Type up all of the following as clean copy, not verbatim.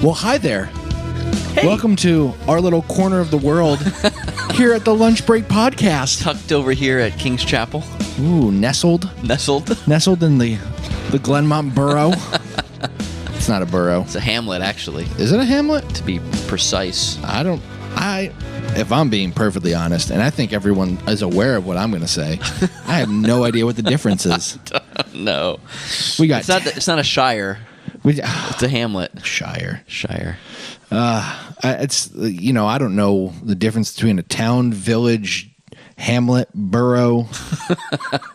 Well, hi there. Welcome to our little corner of the world here at the Lunch Break Podcast. Tucked over here at King's Chapel. Ooh, nestled Nestled. in the Glenmont borough. It's not a borough. It's a hamlet, actually, Is it a hamlet? to be precise. If I'm being perfectly honest, and I think everyone is aware of what I'm going to say, I have no idea what the difference is. No. We got It's not a shire. It's a hamlet. Shire. It's, I don't know the difference between a town, village, hamlet, borough.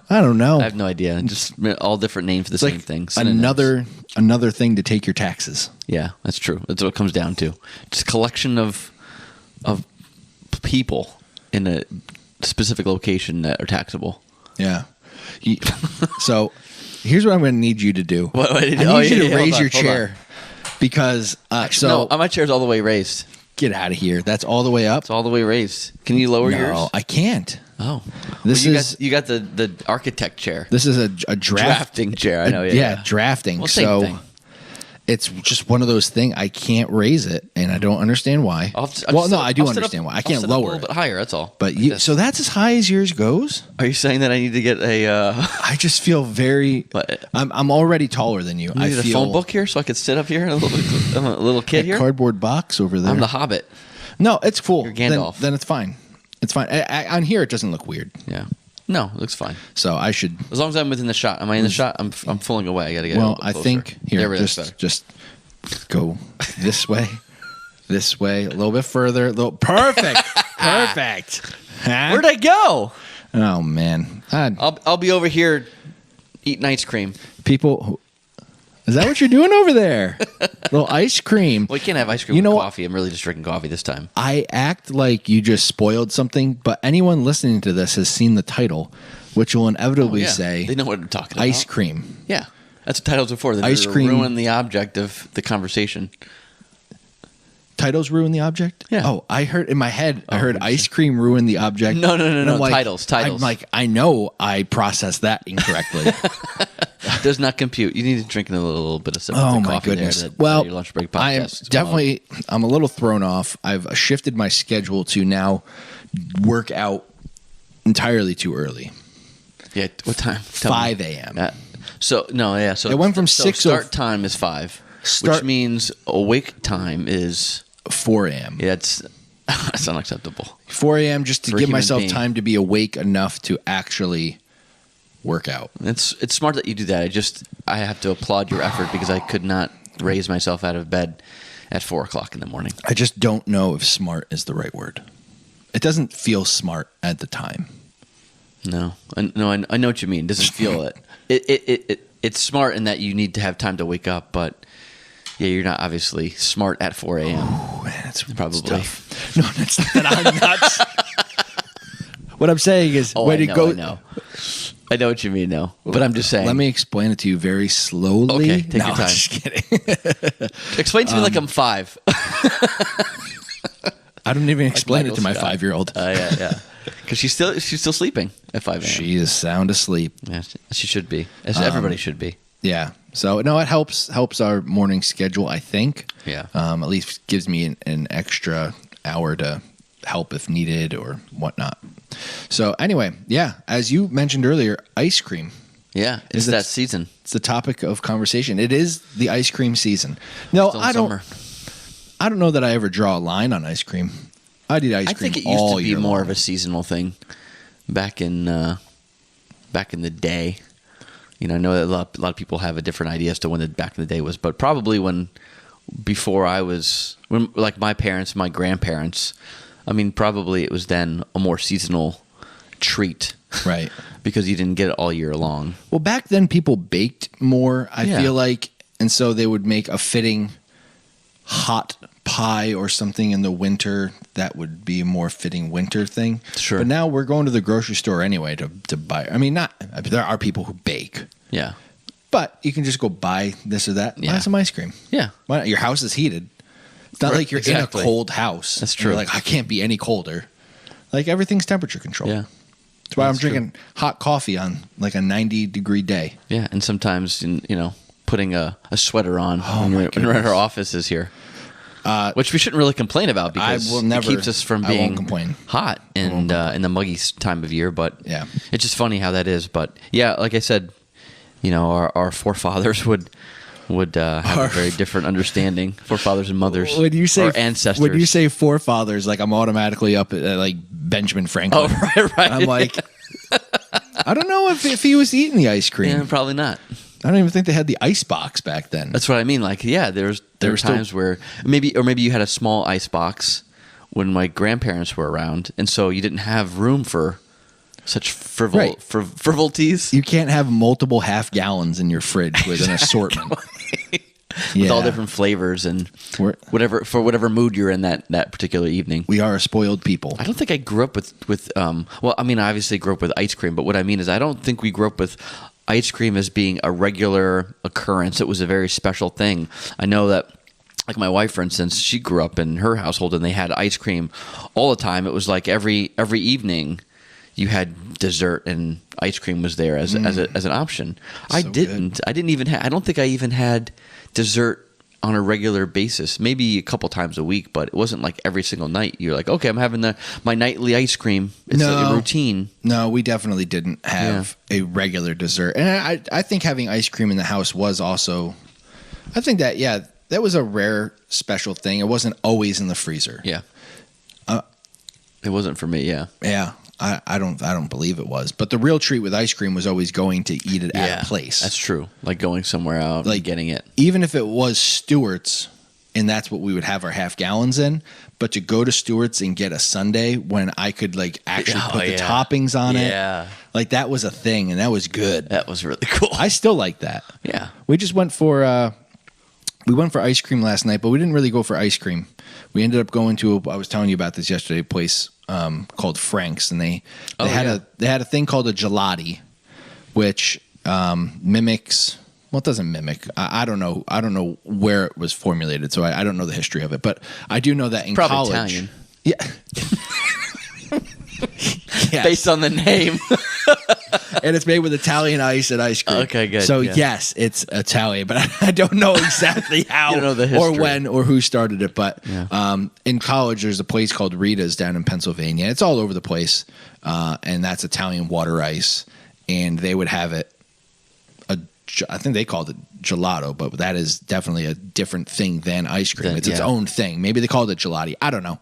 I don't know. I have no idea. Just all different names for the It's same like thing. Synonyms. another thing to take your taxes. Yeah, that's true. That's what it comes down to. Just a collection of people in a specific location that are taxable. Yeah. So here's what I'm going to need you to do. What? I need you to raise your chair because No, my chair's all the way raised. get out of here. That's all the way up. It's all the way raised. Can you lower yours? No, I can't. Oh, This Well, is you got the architect chair. this is a Drafting chair. I know. Yeah. drafting. Well, same so thing. it's just one of those things. I can't raise it, and I don't understand why. I do understand why. I can't lower a little bit higher. That's all. But so that's as high as yours goes. Are you saying that I need to get a? I just feel very. What? I'm already taller than you. I I need feel a phone book here so I could sit up here. I'm a little kid here. cardboard box over there. I'm the Hobbit. No, it's cool. You're Gandalf. Then it's fine. It's fine. On here, it doesn't look weird. Yeah. No, it looks fine. So I should. As long as I'm within the shot. Am I in the shot? I'm pulling away. I got to get. Well, a little bit I closer. think here. There we go. Just go this way, a little bit further. Perfect. Huh? Where'd I go? Oh man, I'll be over here eating ice cream. Is that what you're doing over there? Little ice cream. Well, you can't have ice cream You with know what? coffee. I'm really just drinking coffee this time. I act like you just spoiled something, but anyone listening to this has seen the title, which will inevitably say They know what I'm talking about. ice cream. Yeah. That's what titles are for. They're Ice to cream. ruin the object of the conversation. Titles ruin the object? Yeah. Oh, I heard in my head, I heard ice cream ruin the object. No. And I'm like- Titles. I'm like, I know I processed that incorrectly. Does not compute. You need to drink a little bit of Oh coffee my goodness! there. To Well, your lunch break I am podcast. definitely. I'm a little thrown off. I've shifted my schedule to now work out entirely too early. Yeah. What time? Tell me. 5 a.m. So It went from 6 Start time is 5, which means awake time is 4 a.m. yeah. That's unacceptable. 4 a.m. just to For a give human myself being. time to be awake enough to actually work out. It's smart that you do that. I have to applaud your effort because I could not raise myself out of bed at 4 o'clock in the morning. I just don't know if smart is the right word. It doesn't feel smart at the time. No, I know what you mean. It doesn't feel it. It's smart in that you need to have time to wake up, but yeah, you're not obviously smart at 4 a.m. Oh man, it's Probably. tough. No, that's not that I'm nuts. What I'm saying is, Oh, way I to know, go. I know what you mean now, but I'm just saying. Let me explain it to you very slowly. Okay, take No, your time. I'm just kidding. explain to me like I'm 5. I don't even explain it to my Michael Scott. 5-year-old. Yeah. Because she's still sleeping at 5 a.m. She is sound asleep. Yeah, she should be, as everybody should be. Yeah. So no, it helps our morning schedule. I think. Yeah. At least gives me an extra hour to help if needed or whatnot. So anyway, yeah, as you mentioned earlier, ice cream. Yeah, it's that season. It's the topic of conversation. It is the ice cream season. No, Still I don't. summer. I don't know that I ever draw a line on ice cream. I did ice I cream think it used all to be year more long. of a seasonal thing back in the day. You know, I know that a lot of people have a different idea as to when the back in the day was, but probably when like my parents, my grandparents, I mean, probably it was then a more seasonal treat. Right. Because you didn't get it all year long. Well, back then people baked more, I Yeah. feel like, and so they would make a fitting hot pie or something in the winter that would be a more fitting winter thing. Sure. But now we're going to the grocery store anyway to buy. I mean, there are people who bake, Yeah. but you can just go buy this or that. Yeah. Buy some ice cream. Yeah. Why not? Your house is heated. It's not Right, like you're exactly. in a cold house. That's And you're true. like, I can't be any colder. Like everything's temperature controlled. Yeah. That's why I'm That's true. drinking hot coffee on like a 90-degree day. Yeah. And sometimes, putting a sweater on Oh, when my we're at goodness. our offices here. which we shouldn't really complain about because will never- it keeps us from I won't being complain. hot in the muggy time of year. But Yeah. it's just funny how that is. But yeah, like I said, our forefathers would have a very different understanding. Forefathers and mothers, When you say or ancestors. when you say forefathers, like I'm automatically up at like Benjamin Franklin. oh right, I'm like, I don't know if he was eating the ice cream. yeah, probably not. I don't even think they had the ice box back then. That's what I mean. Like, yeah, there were were still- times where maybe you had a small ice box when my grandparents were around, and so you didn't have room for such Right. frivolities You can't have multiple half gallons in your fridge with an assortment. with all Yeah. different flavors and We're- whatever mood you're in that particular evening. We are a spoiled people. I don't think I grew up with well, I mean, I obviously grew up with ice cream, but what I mean is I don't think we grew up with ice cream as being a regular occurrence. It was a very special thing. I know that, like my wife, for instance, she grew up in her household and they had ice cream all the time. It was like every evening you had dessert and ice cream was there as an option. I didn't even I don't think I even had dessert on a regular basis, maybe a couple times a week, but it wasn't like every single night. You're like, okay, I'm having my nightly ice cream. It's like a routine. No, we definitely didn't have a regular dessert. And I think having ice cream in the house was also, I think that, that was a rare, special thing. It wasn't always in the freezer. Yeah. It wasn't for me, yeah. Yeah. I don't believe it was. But the real treat with ice cream was always going to eat it at a place. That's true. Like going somewhere out Like and getting it. Even if it was Stewart's, and that's what we would have our half gallons in. But to go to Stewart's and get a sundae when I could like actually put the toppings on it, like that was a thing, and that was good. That was really cool. I still like that. Yeah. We just went for ice cream last night, but we didn't really go for ice cream. We ended up going to I was telling you about this yesterday, a place called Frank's, and they had a thing called a gelati, which mimics. Well, it doesn't mimic. I don't know. I don't know where it was formulated, so I don't know the history of it. But I do know that in Probably college, Italian. yeah, yes. Based on the name. And it's made with Italian ice and ice cream. Okay, good, So yeah. yes, it's Italian, but I don't know exactly how You don't know the or history. when or who started it. But Yeah. in college, there's a place called Rita's down in Pennsylvania. It's all over the place, and that's Italian water ice. And they would have it. I think they called it gelato, but that is definitely a different thing than ice cream. It's its own thing. Maybe they called it gelati. I don't know.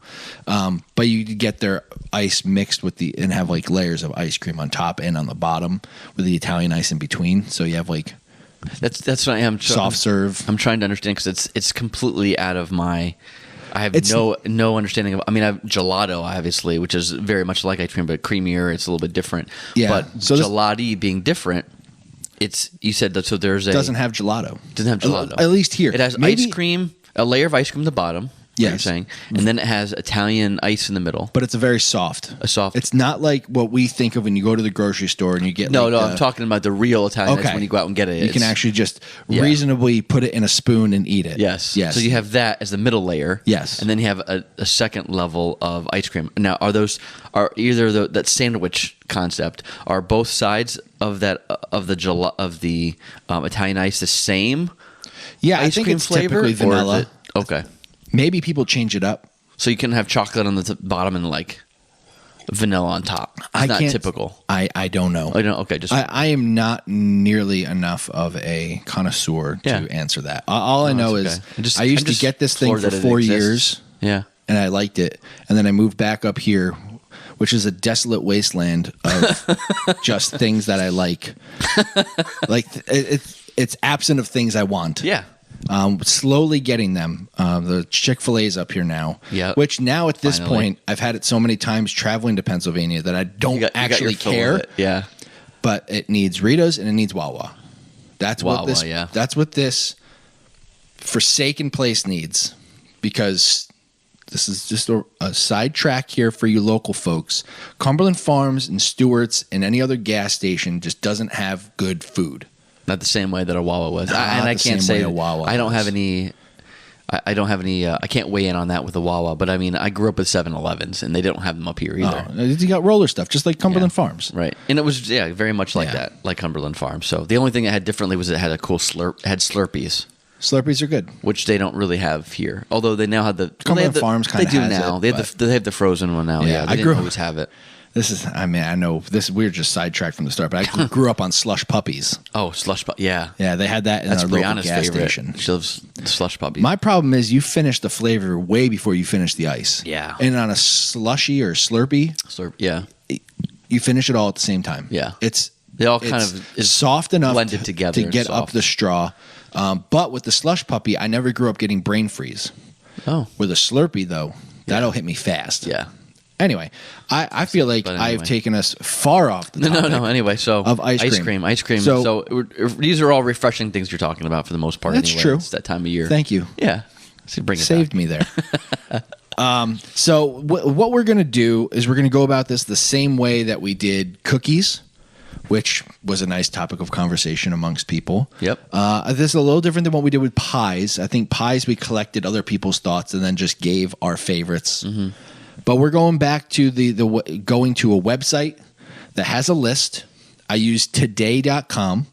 But you get their ice mixed with and have like layers of ice cream on top and on the bottom with the Italian ice in between. So you have like That's what I am. soft serve. I'm trying to understand because it's completely out of my. I have It's- no understanding of. I mean, I have gelato obviously, which is very much like ice cream, but creamier. It's a little bit different. Yeah. But So this- gelati being different, it's you said that. So there's a Doesn't have gelato. doesn't have gelato. At least here. It has Maybe- ice cream, a layer of ice cream at the bottom. You're Yes. saying, and then it has Italian ice in the middle. But it's a very soft. A soft. It's not like what we think of when you go to the grocery store and you get No, like no, the- I'm talking about the real Italian ice Okay. when you go out and get it. You can It's- actually just Yeah. reasonably put it in a spoon and eat it. Yes. Yes. So you have that as the middle layer. Yes. And then you have a second level of ice cream. Now, are either that sandwich concept? Are both sides of that of the Italian ice the same? Yeah, I ice think cream it's flavor typically or is vanilla. it- okay. Maybe people change it up. So you can have chocolate on the bottom and like vanilla on top. It's I not can't- typical. I don't know. I don't. Okay. Just I am not nearly enough of a connoisseur Yeah. to answer that. All I know that's is okay. I used I'm to just get this thing floored for that it 4 exists. years, yeah. and I liked it. And then I moved back up here, which is a desolate wasteland of just things that I like. Like it's absent of things I want. Yeah. Slowly getting them. The Chick-fil-A's up here now. Yep. Which now at this Finally. point, I've had it so many times traveling to Pennsylvania that I don't You got actually your fill of care. it. Yeah. But it needs Rita's and it needs Wawa. That's what Wawa, this. yeah. That's what this forsaken place needs, because this is just a sidetrack here for you local folks. Cumberland Farms and Stewart's and any other gas station just doesn't have good food. Not the same way that a Wawa was. Not I the can't same way say a Wawa I don't was. have any. I don't have any. I can't weigh in on that with a Wawa. But I mean, I grew up with 7-Elevens, and they don't have them up here either. Oh, you got roller stuff, just like Cumberland Farms. Right, and it was very much like Yeah. that, like Cumberland Farms. So the only thing it had differently was it had a cool slurp. It had Slurpees. Slurpees are good. which they don't really have here. Although they now have the Cumberland they have Farms They kinda do has now. it, They have the frozen one now. Yeah, Yeah, I they didn't grew- always have it. This is, I mean, I know this. We're just sidetracked from the start, but I grew up on slush puppies. Oh, yeah. Yeah, they had that in That's our local Brianna's gas favorite. station. She loves slush puppies. My problem is you finish the flavor way before you finish the ice. Yeah. And on a slushy or Slurpee, Yeah, you finish it all at the same time. Yeah. It's They all it's kind of is soft enough blended together to and get up soft. the straw. But with the slush puppy, I never grew up getting brain freeze. oh With a Slurpee, though, that'll hit me fast. yeah. Anyway, I feel like But anyway. I've taken us far off the topic. No. Anyway, so Of ice cream. So, So- these are all refreshing things you're talking about for the most part. That's anyway. true. It's that time of year. Thank you. Yeah. So bring it Saved back. me there. So what we're going to do is we're going to go about this the same way that we did cookies, which was a nice topic of conversation amongst people. Yep. This is a little different than what we did with pies. I think pies, we collected other people's thoughts and then just gave our favorites. Mm-hmm. But we're going back to going to a website that has a list. I use today.com,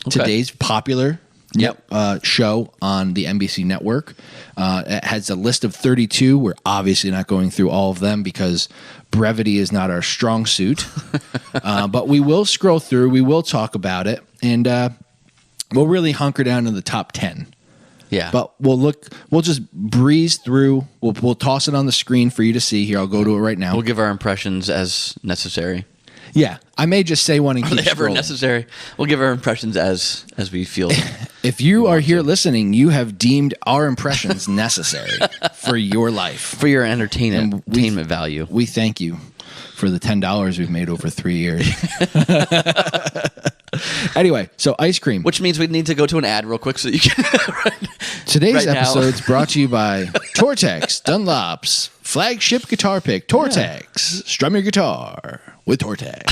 Okay. today's popular Yep. show on the NBC network. It has a list of 32. We're obviously not going through all of them because brevity is not our strong suit. But we will scroll through. We will talk about it. And we'll really hunker down to the top 10. Yeah. But we'll just breeze through. We'll toss it on the screen for you to see here. I'll go to it right now. we'll give our impressions as necessary. Yeah. I may just say one and Are keep they ever scrolling. necessary? We'll give our impressions as we feel. If you are here listening, you have deemed our impressions necessary for your life. for your entertainment And we- value. We thank you for the $10 we've made over 3 years. Anyway, so ice cream. Which means we need to go to an ad real quick so you can. Today's right now. episode is brought to you by Tortex, Dunlop's flagship guitar pick, Tortex. Strum your guitar with Tortex.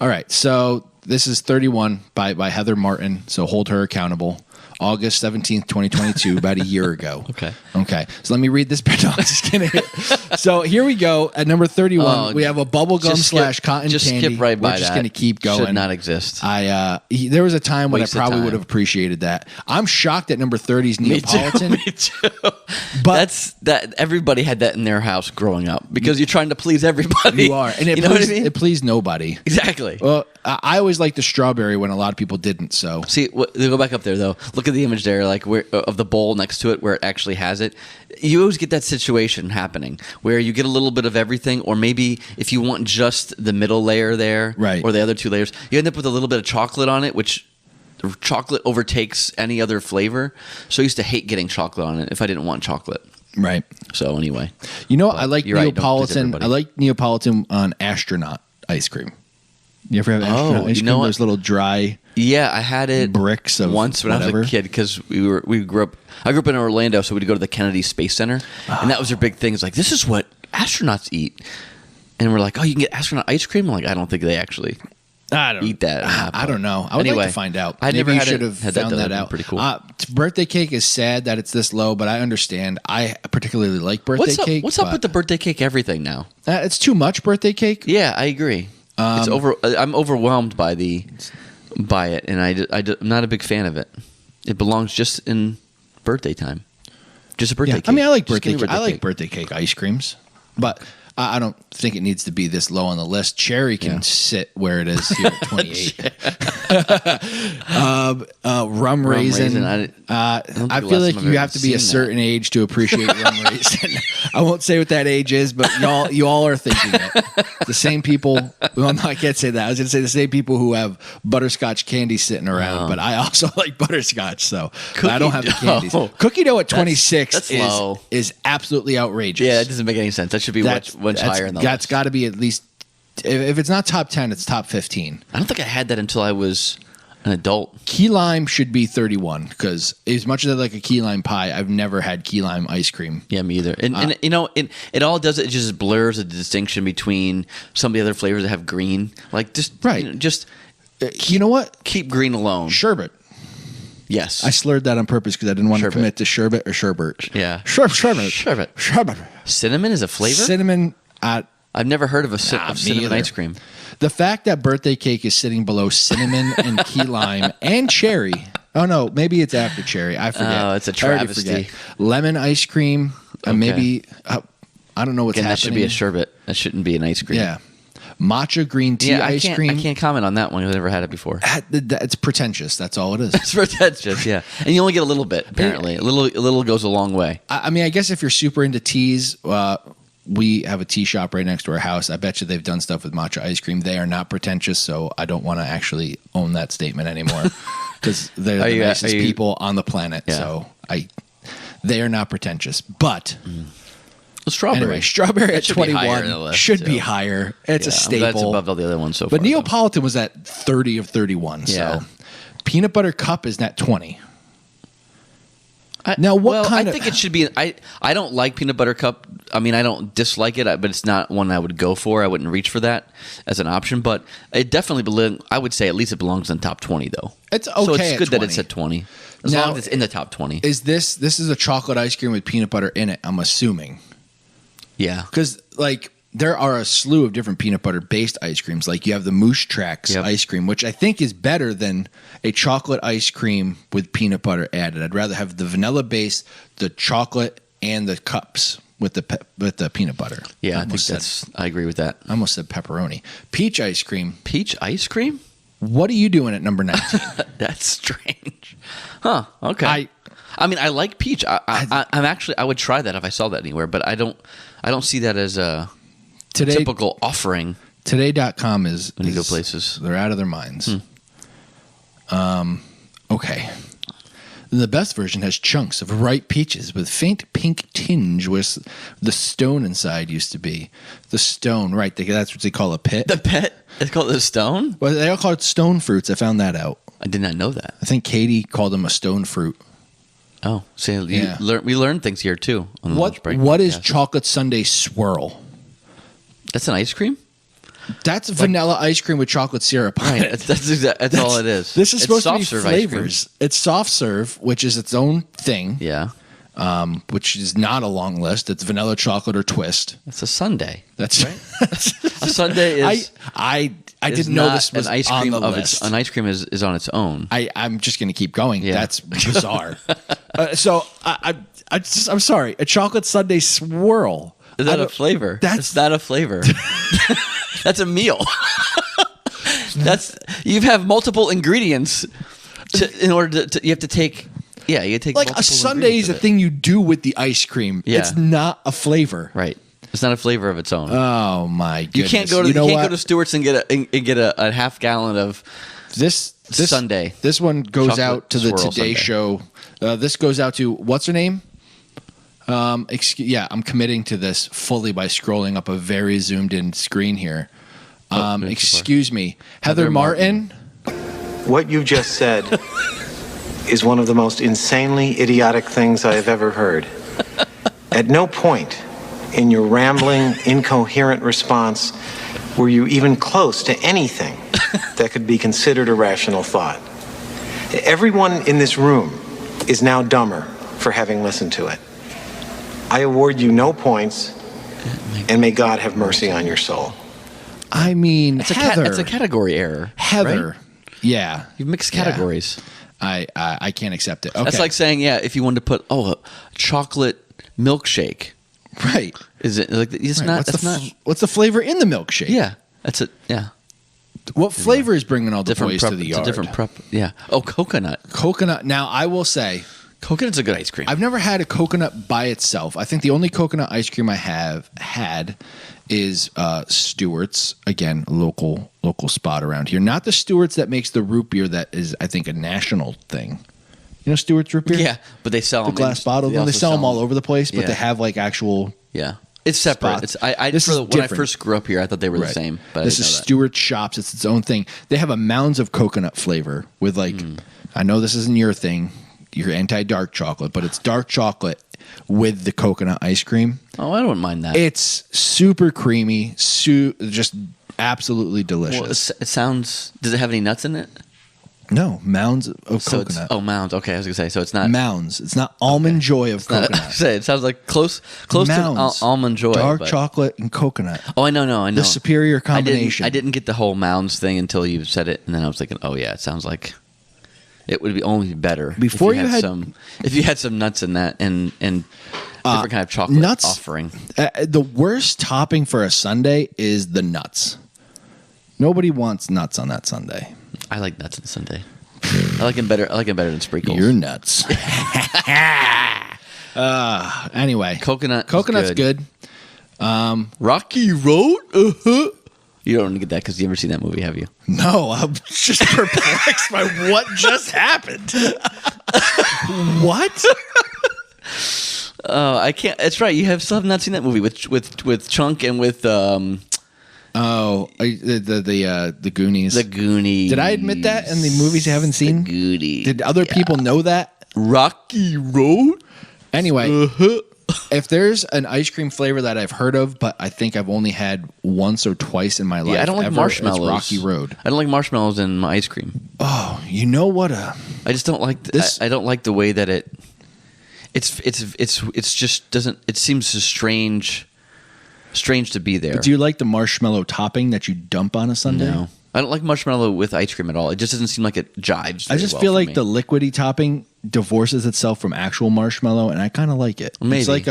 All right. So this is 31 by Heather Martin. So hold her accountable. August 17th, 2022, about a year ago. Okay. So let me read this. No, I'm just kidding. So here we go. At number 31, Oh, we have a bubblegum Just skip- / cotton just candy. skip right by We're just that. going to keep going. Should not exist. There was a time when Waste I of probably time. would have appreciated that. I'm shocked at number 30's Neapolitan. Me too. But that everybody had that in their house growing up because you're trying to please everybody. you are, and it you know pleased, what I mean? it pleased nobody. Exactly. Well, I always liked the strawberry when a lot of people didn't. So See, go back up there though. Look at the image there, like where of the bowl next to it, where it actually has it. You always get that situation happening where you get a little bit of everything, or maybe if you want just the middle layer there, Right. or the other two layers, you end up with a little bit of chocolate on it, which the chocolate overtakes any other flavor. So I used to hate getting chocolate on it if I didn't want chocolate. right. So anyway, You know, I like you're right, don't please Neapolitan. everybody. I like Neapolitan on astronaut ice cream. You ever have astronaut ice you cream? know what? Those little dry. yeah, I had it Bricks of once when I whatever. was a kid because we grew up. I grew up in Orlando, so we'd go to the Kennedy Space Center, and that was their big thing. It's like this is what astronauts eat, and we're like, oh, you can get astronaut ice cream. I'm like, I don't think they actually I don't eat that. I don't know. I would Anyway, like to find out. I Maybe never you had should it- have had that found done. that That'd out. been pretty cool. Birthday cake is sad that it's this low, but I understand. I particularly like birthday cake. What's up but, with the birthday cake everything now? It's too much birthday cake. Yeah, I agree. It's I'm overwhelmed by it, and I'm not a big fan of it. It belongs just in birthday time. Just a birthday Yeah, cake. I mean, I like Just birthday. give me Cake. I like cake. birthday cake ice creams, but I don't think it needs to be this low on the list. Cherry can Yeah. sit where it is here at 28. Rum raisin. I don't I think the feel last like time I've you ever have to be a seen that. certain age to appreciate rum raisin. I won't say what that age is, but you all are thinking it. The same people. Well, no, I can't say that. I was going to say the same people who have butterscotch candy sitting around, but I also like butterscotch, so but I don't have the Cookie candies. dough. Cookie dough at 26 that's low. is absolutely outrageous. Yeah, that doesn't make any sense. That should be much higher in the That's list. got to be at least, if it's not top 10, it's top 15. I don't think I had that until I was an adult. Key lime should be 31 because as much as I like a key lime pie, I've never had key lime ice cream. Yeah, me either. And you know, it all does. It just blurs the distinction between some of the other flavors that have green. Like just Right. just You know what? keep green alone. Sherbet. Yes. I slurred that on purpose because I didn't want to Sherbet. commit to sherbet or sherbet. Yeah. Sherbet. Sherbet. Sherbet. Cinnamon is a flavor. Cinnamon. I've never heard of me cinnamon either. ice cream. The fact that birthday cake is sitting below cinnamon and key lime and cherry Oh no, maybe it's after cherry. I forget. Oh, it's a I already travesty. forget. Lemon ice cream. Okay. Maybe I don't know what's Again, happening. that should be a sherbet. That shouldn't be an ice cream. Yeah, matcha green tea Yeah, ice cream. I can't comment on that one. I've never had it before. It's pretentious. That's all it is. It's pretentious, yeah. And you only get a little bit, apparently. A little goes a long way. I mean, I guess if you're super into teas, we have a tea shop right next to our house. I bet you they've done stuff with matcha ice cream. They are not pretentious, so I don't want to actually own that statement anymore because they're the nicest people on the planet. Yeah. So they are not pretentious. But Well, strawberry. anyway, strawberry That at should be higher 21 in the list, should too. be higher. It's a staple. That's above all the other ones so but far. though. Neapolitan was at 30 of 31. Yeah. So peanut butter cup is at 20. Now, what kind I of- think it should be. I don't like peanut butter cup. I mean, I don't dislike it, but it's not one I would go for. I wouldn't reach for that as an option. But it definitely I would say at least it belongs in the top 20, though. It's So okay it's at good that 20. it's at 20. As Now- long as it's in the top 20. Is this is a chocolate ice cream with peanut butter in it, I'm assuming. Yeah. Because, like, there are a slew of different peanut butter based ice creams. Like, you have the Moose Tracks Yep. ice cream, which I think is better than a chocolate ice cream with peanut butter added. I'd rather have the vanilla base, the chocolate, and the cups with the peanut butter. Yeah, I agree with that. I almost said pepperoni. Peach ice cream. Peach ice cream? What are you doing at number 19? That's strange. Huh. Okay. I mean, I like peach. I would try that if I saw that anywhere, but I don't see that as a Today, typical offering Today.com is when you go places. They're out of their minds. Okay. The best version has chunks of ripe peaches with faint pink tinge where the stone inside used to be. The stone, right. That's what they call a pit. The pet? It's called the stone? Well, they all call it stone fruits. I found that out. I did not know that. I think Katie called them a stone fruit. Oh, so Yeah. we learned things here too on the lunch break. What is Yeah. chocolate sundae swirl? That's an ice cream? That's vanilla ice cream with chocolate syrup on Right. it. That's all it is. This is It's supposed to be soft serve ice cream. flavors. It's soft serve, which is its own thing. Yeah. Which is not a long list. It's vanilla, chocolate, or twist. It's a sundae. That's A sundae is I is didn't know not this was an ice cream on the of list. an ice cream is on its own. I'm just going to keep going. Yeah. That's bizarre. So I'm sorry. A chocolate sundae swirl. Is that a flavor? That's not a flavor. That's a meal. You have multiple ingredients in order to you have to take. Yeah, you take like a multiple sundae is ingredients a of it. thing you do with the ice cream. Yeah. It's not a flavor. Right. It's not a flavor of its own. Oh my goodness. you can't go to what? go to Stewart's and get a half gallon of this sundae. This one goes Chocolate out to the swirl Today sundae. Show. This goes out to what's her name? I'm committing to this fully by scrolling up a very zoomed in screen here. Excuse me, Heather Martin. What you just said is one of the most insanely idiotic things I have ever heard. At no point in your rambling, incoherent response were you even close to anything that could be considered a rational thought. Everyone in this room is now dumber for having listened to it. I award you no points, and may God have mercy on your soul. I mean, It's Heather. it's a category error. Heather. right? Yeah, You've mixed Yeah. categories. I can't accept it. Okay, That's like saying, if you wanted to put a chocolate milkshake, right. is it like it's Right. not? What's That's the not. what's the flavor in the milkshake? Yeah, that's it. Yeah, What flavor is bringing all the different boys prep. to the It's yard? a different prep. Yeah. Oh, coconut. Coconut. Now, I will say, Coconut's a good ice cream. I've never had a coconut by itself. I think the only coconut ice cream I have had is Stewart's. Again, a local spot around here. Not the Stewart's that makes the root beer that is, I think, a national thing. You know Stewart's root beer? Yeah, but they sell The them glass bottle. They also sell them all over the place, but Yeah. they have like actual. Yeah, it's separate. spots. It's This is when I different. first grew up here, I thought they were the Right. same. But This I is didn't know that. Stewart Shops. It's its own thing. They have a mounds of coconut flavor with like. I know this isn't your thing. You're anti-dark chocolate, but it's dark chocolate with the coconut ice cream. Oh, I don't mind that. It's super creamy, just absolutely delicious. Well, it sounds. Does it have any nuts in it? No, mounds of So coconut. it's mounds. Okay, I was gonna say. So it's not. Mounds. It's not almond joy of coconut. Say it sounds like close to Mounds. almond joy. Dark but- chocolate and coconut. Oh, I know. The superior combination. I didn't get the whole mounds thing until you said it, and then I was thinking, oh yeah, it sounds like It would be only better Before you had- if you had some nuts in that and different kind of chocolate nuts offering. The worst topping for a sundae is the nuts. Nobody wants nuts on that sundae. I like nuts on Sunday. I like them better. I like them better than sprinkles. You're nuts. Anyway, coconut's good. Rocky Road. Uh-huh. You don't get that because you never seen that movie, have you? No, I'm just perplexed by what just happened. What? I can't. That's right. You still have not seen that movie with Chunk and with The Goonies. the Goonies. Did I admit that in the movies you haven't seen? The Goonies. Did other people know that? Rocky Road? Anyway, if there's an ice cream flavor that I've heard of, but I think I've only had once or twice in my life, Yeah, I don't like ever, marshmallows. It's Rocky Road. I don't like marshmallows in my ice cream. Oh, you know what? I just don't like This- I don't like the way that it's just doesn't. It seems so strange to be there. Do you like the marshmallow topping that you dump on a sundae? No, I don't like marshmallow with ice cream at all. It just doesn't seem like it jives. I very just well feel for like me. the liquidy topping divorces itself from actual marshmallow, and I kind of like it. Maybe. It's like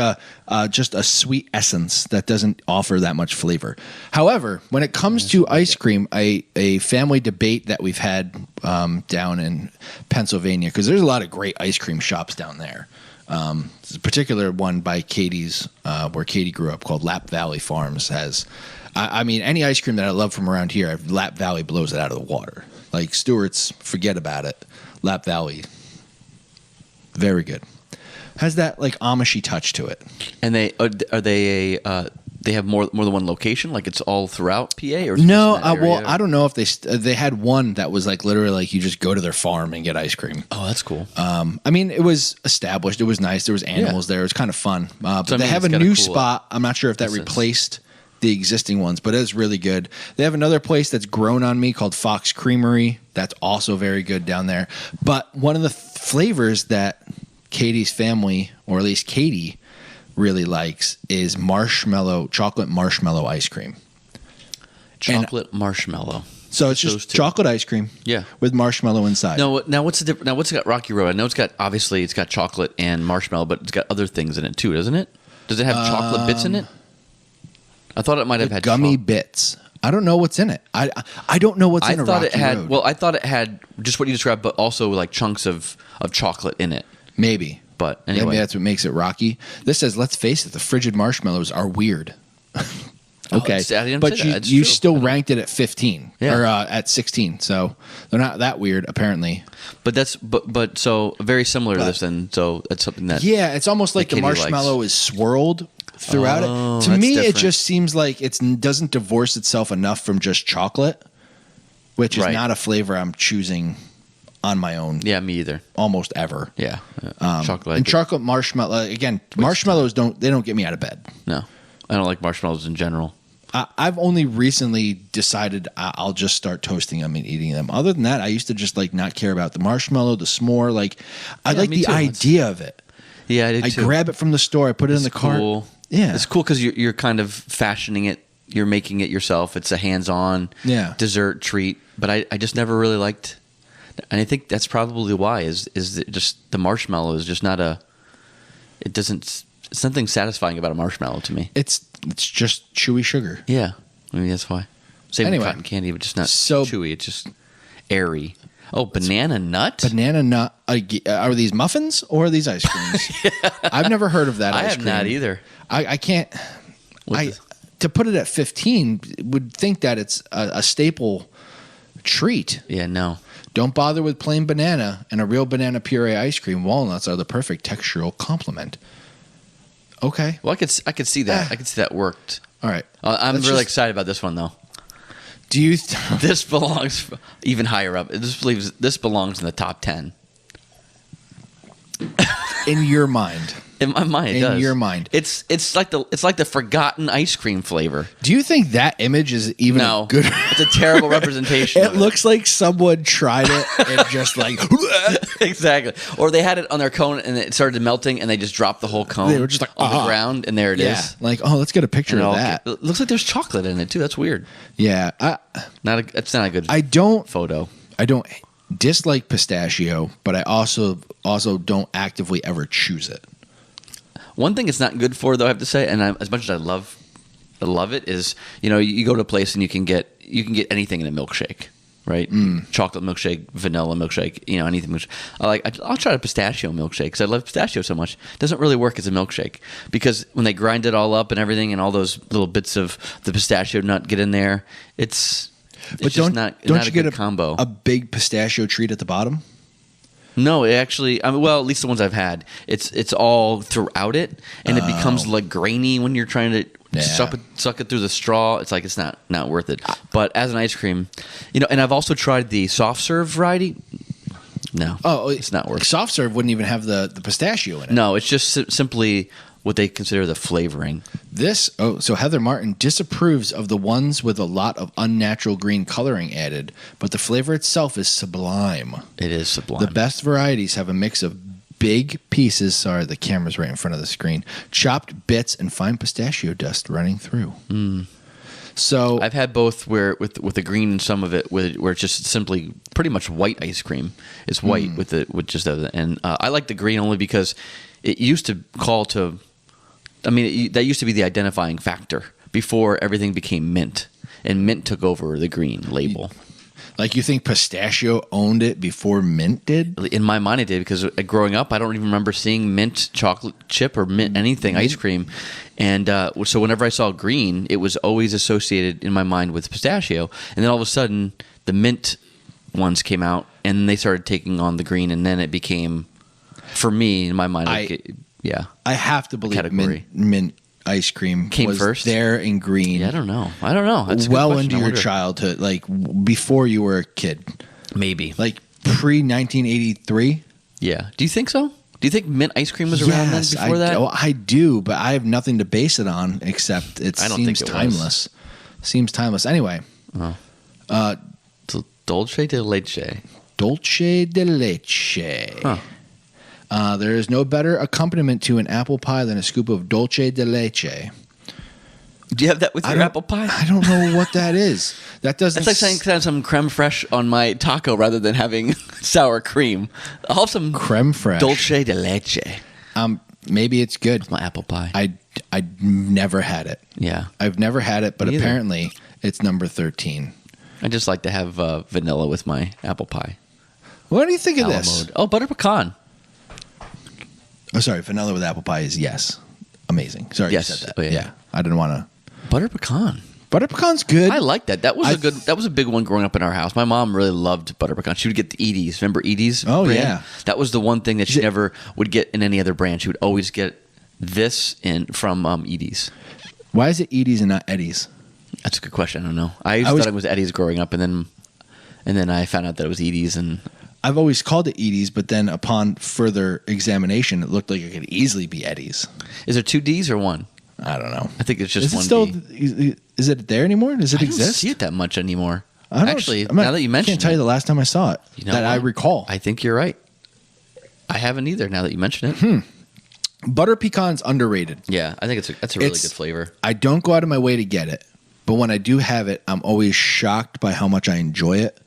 just a sweet essence that doesn't offer that much flavor. However, when it comes to ice cream, a family debate that we've had down in Pennsylvania, because there's a lot of great ice cream shops down there. There's a particular one by Katie's, where Katie grew up, called Lap Valley Farms. Has, I mean, any ice cream that I love from around here, Lap Valley blows it out of the water. Like Stewart's, forget about it. Lap Valley, very good. Has that like Amishy touch to it. And they they have more than one location. Like it's all throughout PA, or is it No, just in that well, area? I don't know if they had one that was like literally like you just go to their farm and get ice cream. Oh, that's cool. I mean, it was established. It was nice. There was animals there. It was kind of fun. But So, I they mean, have it's a got a new cool spot. I'm not sure if that essence. replaced the existing ones, but it's really good. They have another place that's grown on me called Fox Creamery. That's also very good down there. But one of the flavors that Katie's family, or at least Katie, really likes is chocolate marshmallow ice cream. Chocolate marshmallow. So it's Those just two. chocolate ice cream, Yeah. with marshmallow inside. No, now what's the difference? Now what's it got? Rocky Road. I know it's got chocolate and marshmallow, but it's got other things in it too, doesn't it? Does it have chocolate bits in it? I thought it might have had gummy bits. I don't know what's in it. I don't know what's I in a thought Rocky it had. Road. Well, I thought it had just what you described, but also like chunks of chocolate in it. Maybe. But anyway, Maybe that's what makes it rocky. This says, let's face it, the frigid marshmallows are weird. Okay. I didn't But say that. It's you true. still ranked it at 15 Yeah. or at 16. So they're not that weird, apparently. but that's but so very similar to this, and so that's something that Yeah, it's almost like the Katie likes. marshmallow is swirled throughout Oh, it. To that's me, it different. just seems like it doesn't divorce itself enough from just chocolate, which is Right. not a flavor I'm choosing on my own Yeah, me either. almost ever. Yeah, chocolate. And chocolate marshmallow, again, marshmallows don't get me out of bed. No, I don't like marshmallows in general. I've only recently decided I'll just start toasting them and eating them. Other than that, I used to just like not care about the marshmallow, the s'more. Like I Yeah, like me the too. idea of it. Yeah, I did I too. grab it from the store, I put it in the cart. Cool. Yeah. It's cool because you're kind of fashioning it. You're making it yourself. It's a hands-on dessert treat. But I just never really liked, and I think that's probably why is that just the marshmallow is just not it's something satisfying about a marshmallow to me. It's just chewy sugar. Yeah, maybe that's why. Same Anyway. with cotton candy, but just not So- chewy. It's just airy. Oh, banana nut. Banana nut. Are these muffins or are these ice creams? I've never heard of that I ice have cream. not either. I can't. To put it at 15, would think that it's a staple treat. Yeah, no. Don't bother with plain banana and a real banana puree ice cream. Walnuts are the perfect textural complement. Okay. Well, I could see that. I could see that worked. All right. I'm Let's really just- excited about this one though. Do you? This belongs even higher up. This belongs in the top 10. In your mind, In my mind, it In does. your mind. it's like the forgotten ice cream flavor. do you think that image is even No, good? it's a terrible representation. It of looks like someone tried it and just like exactly. Or they had it on their cone and it started melting, and they just dropped the whole cone. They were just like, on the ground, and there it is. yeah, like oh, let's get a picture And of all- that. It looks like there's chocolate in it too. That's weird. Yeah, It's not a good I don't. photo. I don't dislike pistachio, but I also don't actively ever choose it. One thing it's not good for, though, I have to say, and as much as I love it, is you go to a place and you can get anything in a milkshake, right? Chocolate milkshake, vanilla milkshake, anything. I'll try a pistachio milkshake because I love pistachio so much. It doesn't really work as a milkshake because when they grind it all up and everything, and all those little bits of the pistachio nut get in there, it's But just don't not you a get good combo. a big pistachio treat at the bottom? No, it actually. At least the ones I've had, it's all throughout it, and it becomes like grainy when you're trying to suck it through the straw. It's like it's not worth it. But as an ice cream, and I've also tried the soft serve variety. No, it's not worth it. Soft serve wouldn't even have the pistachio in it. No, it's just simply what they consider the flavoring. So Heather Martin disapproves of the ones with a lot of unnatural green coloring added, but the flavor itself is sublime. It is sublime. The best varieties have a mix of big pieces, sorry, the camera's right in front of the screen, chopped bits and fine pistachio dust running through. So I've had both where with the green and some of it where it's just simply pretty much white ice cream. It's white and I like the green only because it used to that used to be the identifying factor before everything became mint, and mint took over the green label. like you think pistachio owned it before mint did? In my mind, it did because growing up, I don't even remember seeing mint chocolate chip or mint anything ice cream, and so whenever I saw green, it was always associated in my mind with pistachio, and then all of a sudden, the mint ones came out, and they started taking on the green, and then it became, for me, in my mind, I have to believe mint ice cream came was first there in green. Yeah, I don't know. That's a good well question. into your childhood, like before you were a kid, Maybe. like pre 1983. Yeah. Do you think so? Do you think mint ice cream was around then before that? I do, but I have nothing to base it on except it I don't seems think it timeless. Seems timeless. Anyway, Dolce de leche. Dolce de leche. Huh. There is no better accompaniment to an apple pie than a scoop of Dolce de leche. Do you have that with your apple pie? I don't know what that is. That doesn't. It's like saying can I have some creme fraiche on my taco rather than having sour cream. I'll have some creme fraiche. Dolce de leche. Maybe it's good. It's my apple pie. I never had it. Yeah. I've never had it, but Me either. apparently it's number 13. I just like to have vanilla with my apple pie. What do you think of A la this? mode. Oh, butter pecan. Oh, sorry. Vanilla with apple pie is yes. Amazing. Sorry, Yes. you said that. Oh, yeah. I didn't want to. Butter pecan. Butter pecan's good. I like that. That was a big one growing up in our house. My mom really loved butter pecan. She would get the Edie's. Remember Edie's? Oh, brand? yeah. That was the one thing that she never would get in any other brand. She would always get this from Edie's. Why is it Edie's and not Eddie's? That's a good question. I don't know. I thought it was Eddie's growing up, and then I found out that it was Edie's, and I've always called it Edie's, but then upon further examination, it looked like it could easily be Eddie's. Is there 2 D's or 1? I don't know. I think it's just Is it one still? D. Is it there anymore? Does it I exist? don't see it that much anymore. I don't, Actually, I'm not- now that you mention I can't tell you it, the last time I saw it you know that I what? recall. I think you're right. I haven't either. Now that you mention it, Butter pecan's underrated. yeah, I think that's a really good flavor. I don't go out of my way to get it, but when I do have it, I'm always shocked by how much I enjoy it.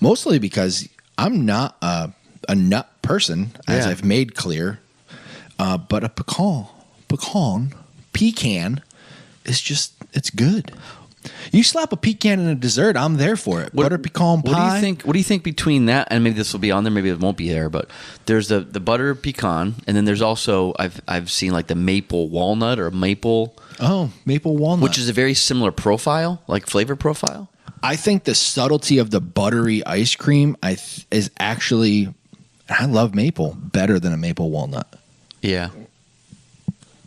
Mostly because I'm not a nut person, as Yeah. I've made clear. But a pecan is just, it's good. You slap a pecan in a dessert, I'm there for it. Butter pecan pie. What do you think between that and maybe this will be on there, maybe it won't be there, but there's the butter pecan, and then there's also I've seen like the maple walnut or maple, Maple walnut. which is a very similar profile, like flavor profile. I think the subtlety of the buttery ice cream is actually, I love maple better than a maple walnut. Yeah.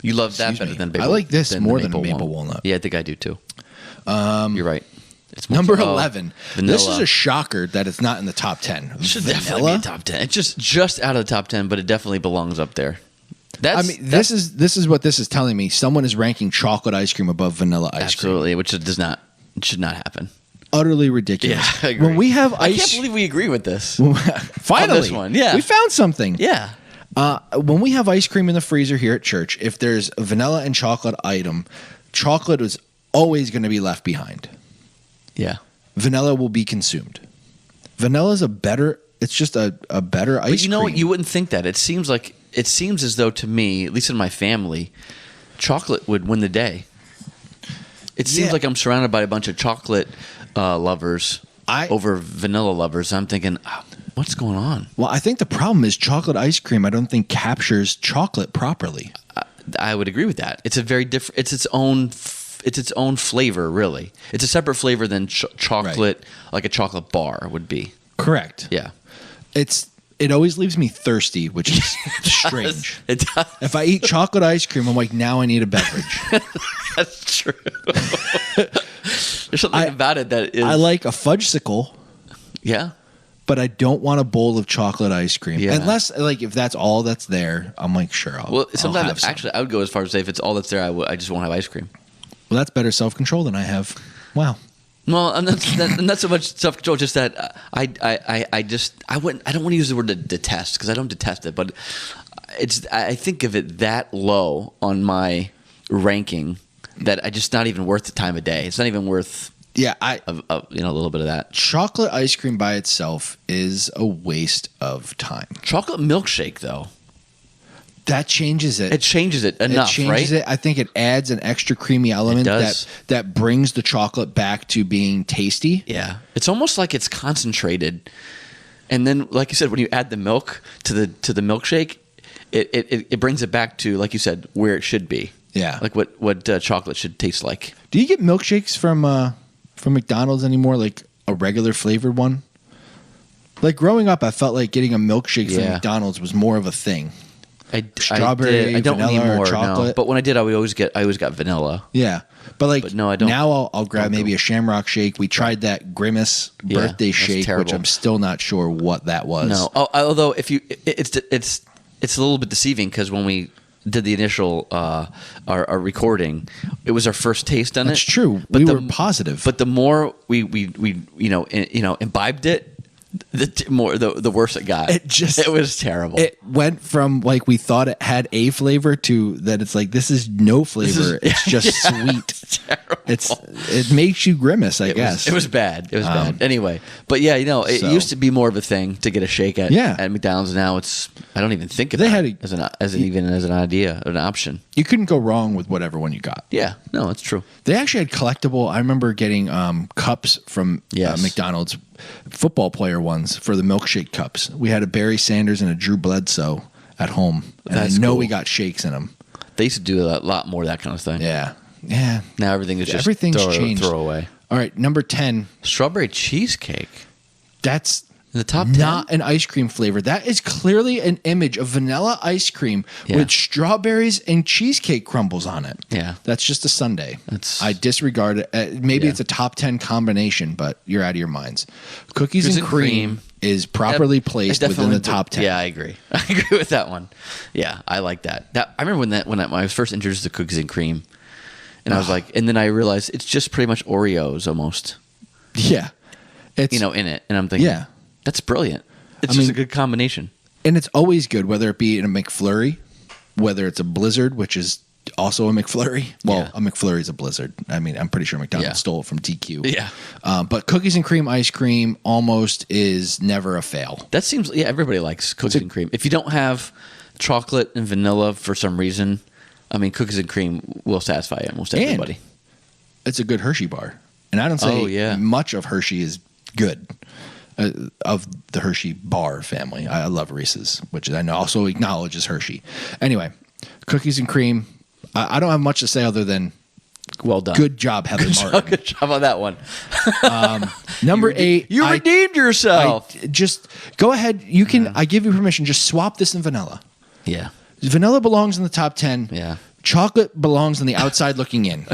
You love that Excuse better me. than I maple. like this than more the than a maple walnut. Yeah, I think I do too. You're right. It's more Number so- 11. Vanilla. This is a shocker that it's not in the top 10. It should definitely be a top 10. It's just out of the top 10, but it definitely belongs up there. This is what this is telling me. Someone is ranking chocolate ice cream above vanilla ice absolutely, which it should not happen. cream. Utterly ridiculous. Yeah, I agree. When we have I ice, can't believe we agree with this. finally, on this one, yeah. we found something. Yeah. When we have ice cream in the freezer here at church, if there's a vanilla and chocolate item, chocolate is always going to be left behind. Yeah. Vanilla will be consumed. Vanilla is a better it's just a better ice But you know cream. what? You wouldn't think that. It seems as though to me, at least in my family, chocolate would win the day. It seems Yeah. like I'm surrounded by a bunch of chocolate lovers over vanilla lovers. I'm thinking, what's going on? Well, I think the problem is chocolate ice cream. I don't think captures chocolate properly. I would agree with that. It's a very different. It's its own. It's its own flavor, really. It's a separate flavor than chocolate, like a chocolate bar would be. Correct. Yeah, It always leaves me thirsty, which is strange. It does. If I eat chocolate ice cream, I'm like, now I need a beverage. That's true. There's something about it that is. I like a fudgesicle, Yeah. but I don't want a bowl of chocolate ice cream. Yeah. Unless, like, if that's all that's there, I'm like, sure, I'll, Well, I'll sometimes have some. actually, I would go as far as to say if it's all that's there, I just won't have ice cream. Well, that's better self-control than I have. Wow. Well, and not so much self control, just that I don't want to use the word detest because I don't detest it, but I think of it that low on my ranking that I just not even worth the time of day. It's not even worth Yeah, a little bit of that. chocolate ice cream by itself is a waste of time. Chocolate milkshake though, That changes it. it changes it enough, it changes right? it. I think it adds an extra creamy element does. that brings the chocolate back to being tasty. Yeah, it's almost like it's concentrated, and then, like you said, when you add the milk to the milkshake, it brings it back to, like you said, where it should be. Yeah. like what chocolate should taste like. Do you get milkshakes from McDonald's anymore? Like a regular flavored one? Like growing up, I felt like getting a milkshake from Yeah. McDonald's was more of a thing. Strawberry, I don't vanilla, or anymore. No. chocolate? But when I did, I always got vanilla. Yeah, but no, I don't- Now I'll grab don't maybe go- a Shamrock Shake. We tried that Grimace Yeah, birthday that's shake, which terrible. I'm still not sure what that was. No, although if you, it's a little bit deceiving because when we did the initial our recording, it was our first taste on That's it. true. But We the- were positive. But the more we imbibed it, the worse it got. It was terrible. It went from like we thought it had a flavor to that it's like this is no flavor. It's just sweet. terrible. It makes you grimace, I guess. It was bad. It was bad. Anyway, but yeah, it so- used to be more of a thing to get a shake at Yeah. McDonald's. Now I don't even think They about had it as an idea, an option. You couldn't go wrong with whatever one you got. Yeah, no, it's true. They actually had collectible. I remember getting cups from Yes. McDonald's, football player ones for the milkshake cups. We had a Barry Sanders and a Drew Bledsoe at home, and That's I know cool. we got shakes in them. They used to do a lot more of that kind of thing. Yeah, yeah. Now everything is just Everything's changed. throw away. All right, number 10. Strawberry cheesecake That's in the top 10. not an ice cream flavor. That is clearly an image of vanilla ice cream Yeah. with strawberries and cheesecake crumbles on it. Yeah. That's just a sundae. That's- I disregard it. Maybe Yeah. it's a top 10 combination, but you're out of your minds. Cookies Cookies and and cream cream. is properly It placed within definitely the top 10. Yeah, I agree. I agree with that one. Yeah, I like that. I remember when I was first introduced to cookies and cream, and I was like, and then I realized it's just pretty much Oreos almost, Yeah. It's, in it, and I'm thinking, Yeah. that's brilliant. It's I just mean- a good combination. and it's always good, whether it be in a McFlurry, whether it's a Blizzard, which is also a McFlurry. Well, Yeah. a McFlurry is a Blizzard. I mean, I'm pretty sure McDonald's Yeah. stole it from DQ. Yeah. But cookies and cream ice cream almost is never a fail. That seems, everybody likes cookies and cream. If you don't have chocolate and vanilla for some reason, I mean, cookies and cream will satisfy almost And- everybody. It's a good Hershey bar. And I don't say Oh, yeah. much of Hershey is good. Of the Hershey bar family. I love Reese's, which I know also acknowledges Hershey. Anyway, cookies and cream. I don't have much to say other than Well done. good job, Heather Martin. Good job on that one. Number 8. You redeemed yourself. Just go ahead. You can. I give you permission. Just swap this in vanilla. Yeah. Vanilla belongs in the top 10. Yeah. Chocolate belongs on the outside looking in.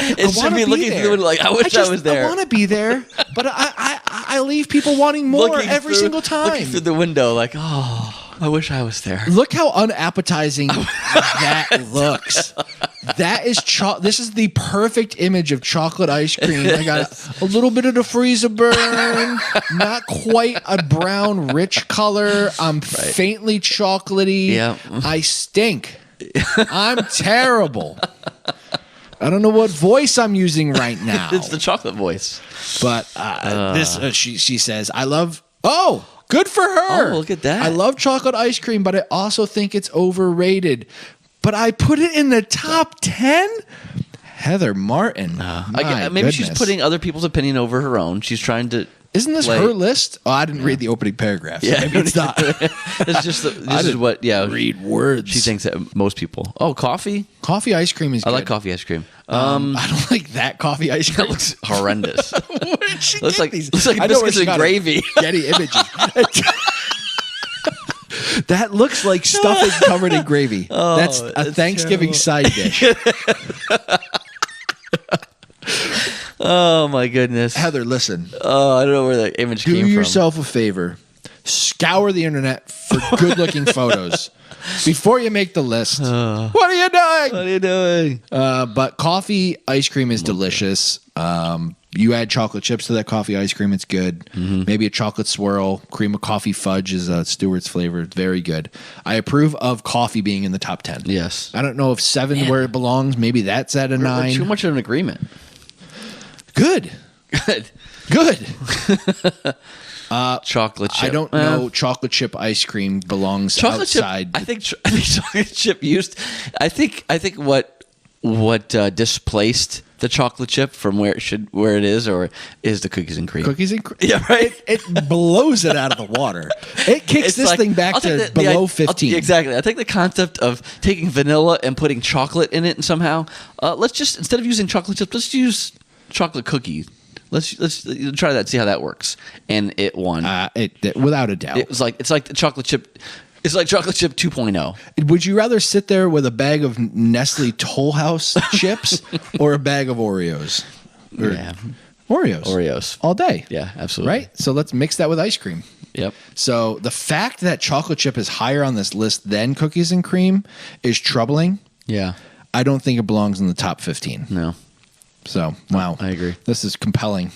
It's wanna just me be looking there. through it like, I wish I was there. I want to be there, but I leave people wanting more Looking every through- single Looking time. through the window like, oh, I wish I was there. Look how unappetizing that looks. That is This is the perfect image of chocolate ice cream. I got a little bit of the freezer burn, not quite a brown, rich color. I'm faintly chocolatey. Yeah. I stink. I'm terrible. I don't know what voice I'm using right now. It's the chocolate voice. But she says, I love. Oh, good for her. Oh, look at that. I love chocolate ice cream, but I also think it's overrated. But I put it in the top 10. Heather Martin. Maybe she's putting other people's opinion over her own. She's trying to. Isn't this her list? Oh, I didn't read the opening paragraph. So maybe it's not. It's just this is what. Yeah, read words. She thinks that most people. Oh, coffee. Coffee ice cream is. I good. like coffee ice cream. I don't like that coffee ice cream. That looks horrendous. Where did she looks get like these? looks like I know where biscuits she and got it. gravy. Getty Images. That looks like stuffing covered in gravy. That's a Thanksgiving side dish. Oh my goodness. Heather, listen. Oh, I don't know where that image Do came from. yourself a favor. Scour the internet for good-looking photos before you make the list. What are you doing? What are you doing? But coffee ice cream is delicious. You add chocolate chips to that coffee ice cream, it's good. Maybe a chocolate swirl. Cream of coffee fudge is Stewart's flavor. It's very good. I approve of coffee being in the top 10. Yes. I don't know if 7 where it belongs. Maybe that's at a We're 9. too much of an agreement. Good. Good. Good. Chocolate chip. I don't know. Chocolate chip ice cream belongs Chocolate outside. chip. I think chocolate chip used. I think what displaced the chocolate chip from where it is the cookies and cream. Cookies and cream. Yeah, right. It blows it out of the water. It kicks It's this like- thing back I'll take to below 15. Exactly. I think the concept of taking vanilla and putting chocolate in it and somehow let's just instead of using chocolate chips, let's use chocolate cookie. Let's try that. See how that works. And it won. Without a doubt. It's like the chocolate chip. It's like chocolate chip 2.0. Would you rather sit there with a bag of Nestle Toll House chips or a bag of Oreos? Yeah. Oreos all day. Yeah, absolutely. Right. So let's mix that with ice cream. Yep. So the fact that chocolate chip is higher on this list than cookies and cream is troubling. Yeah. I don't think it belongs in the top 15. No. So, wow. I agree. This is compelling.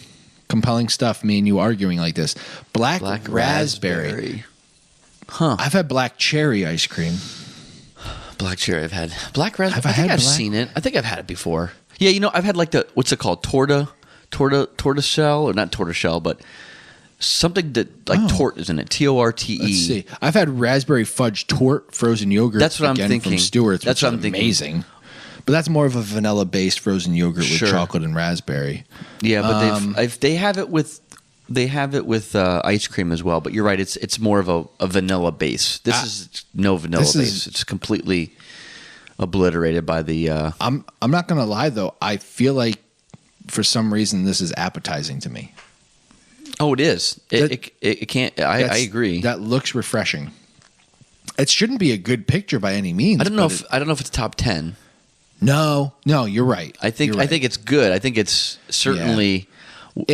Compelling stuff, me and you arguing like this. Black raspberry. Huh. I've had black cherry ice cream. Black cherry I've had. Black raspberry. Have I I think had I've black- seen it. I think I've had it before. Yeah, I've had like what's it called? Tortoiseshell, or not tortoiseshell, but something that like tort is in it. Torte. Let's see. I've had raspberry fudge tort frozen yogurt. That's what I'm again thinking. From Stewart's. That's which what is I'm thinking. amazing. But that's more of a vanilla-based frozen yogurt with Sure. chocolate and raspberry. Yeah, but they have it with ice cream as well. But you're right. It's more of a vanilla base. This is no vanilla base. It's completely obliterated by the. I'm not gonna lie though. I feel like for some reason this is appetizing to me. Oh, it is. It can't. I agree. That looks refreshing. It shouldn't be a good picture by any means. I don't know if it's top 10. No, you're right. I think it's good. I think it's certainly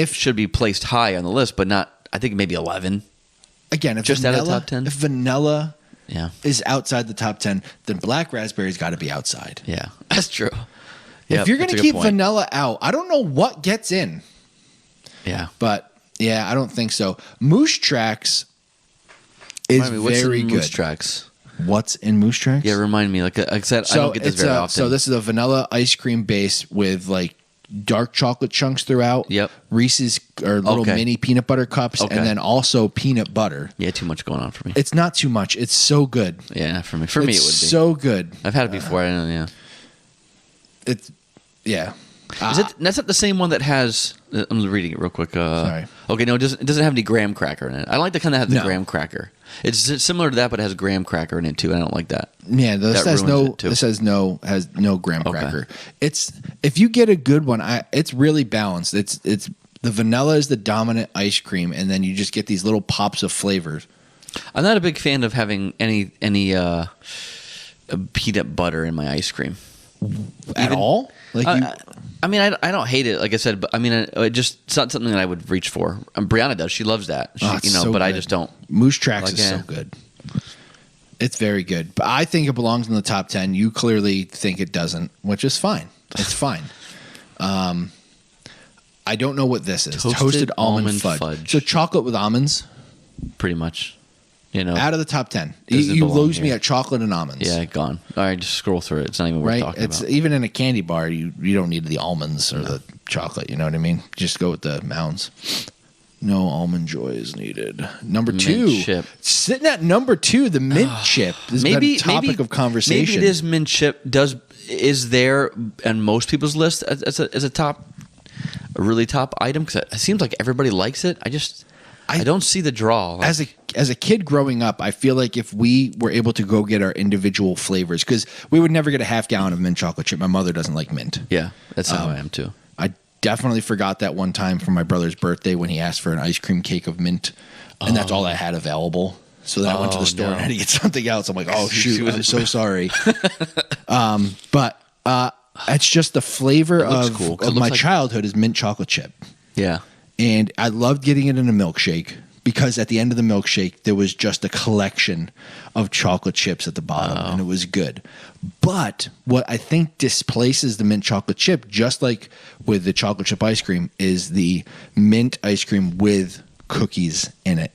should be placed high on the list, but not. I think maybe 11. Again, if Just out vanilla, of top 10? If vanilla Yeah, is outside the top 10, then black raspberry's got to be outside. yeah, that's true. If you're going that's to a good keep point. vanilla out, I don't know what gets in, yeah, but yeah, I don't think so. Moose Tracks is Remind me, what's very in good. Moose Tracks? What's in Moose Tracks? Yeah, remind me. Like I said, I don't get this very often. So this is a vanilla ice cream base with like dark chocolate chunks throughout. Yep. Reese's or little Okay. mini peanut butter cups, Okay. and then also peanut butter. Yeah, too much going on for me. It's not too much. It's so good. Yeah, for me. For me, it would be. So good. I've had it before. I don't know. Yeah. It's yeah. That's not the same one that has. I'm reading it real quick. Sorry. Okay, no, it doesn't have any graham cracker in it. I like the kind that has the No. graham cracker. It's similar to that, but it has graham cracker in it too. I don't like that. Yeah, this That has ruins no. it, too. This has no graham Okay. cracker. It's if you get a good one, it's really balanced. It's the vanilla is the dominant ice cream, and then you just get these little pops of flavors. I'm not a big fan of having any peanut butter in my ice cream. At all? Like you, I mean, I don't hate it, like I said, but I mean, it's not something that I would reach for. Brianna does; she loves that, it's so but I good. just don't. Moose Tracks Like, is so good. It's very good, but I think it belongs in the top 10. You clearly think it doesn't, which is fine. It's fine. I don't know what this is. Toasted Toasted almond almond fudge. fudge. So chocolate with almonds. Pretty much. You know, Out of the top 10. Does it You belong lose me here? at chocolate and almonds. yeah, gone. All right, just scroll through it. It's not even worth Right? talking It's about. even in a candy bar, you don't need the almonds or the chocolate, you know what I mean? Just go with the mounds. No almond joy is needed. Number Mint 2. chip. Sitting at number 2, the mint chip. This has been a topic of conversation. Maybe it is mint chip. Is there on most people's list as a really top item? Because it seems like everybody likes it. I don't see the draw. As a kid growing up, I feel like if we were able to go get our individual flavors, because we would never get a half gallon of mint chocolate chip. My mother doesn't like mint. Yeah, that's how I am too. I definitely forgot that one time for my brother's birthday when he asked for an ice cream cake of mint, and that's all I had available. So then I went to the store and had to get something else. I'm like, oh shoot, I'm so sorry. But it's just the flavor of, cool, 'cause it of looks my like- childhood is mint chocolate chip. Yeah. And I loved getting it in a milkshake because at the end of the milkshake, there was just a collection of chocolate chips at the bottom, and it was good. But what I think displaces the mint chocolate chip, just like with the chocolate chip ice cream, is the mint ice cream with cookies in it.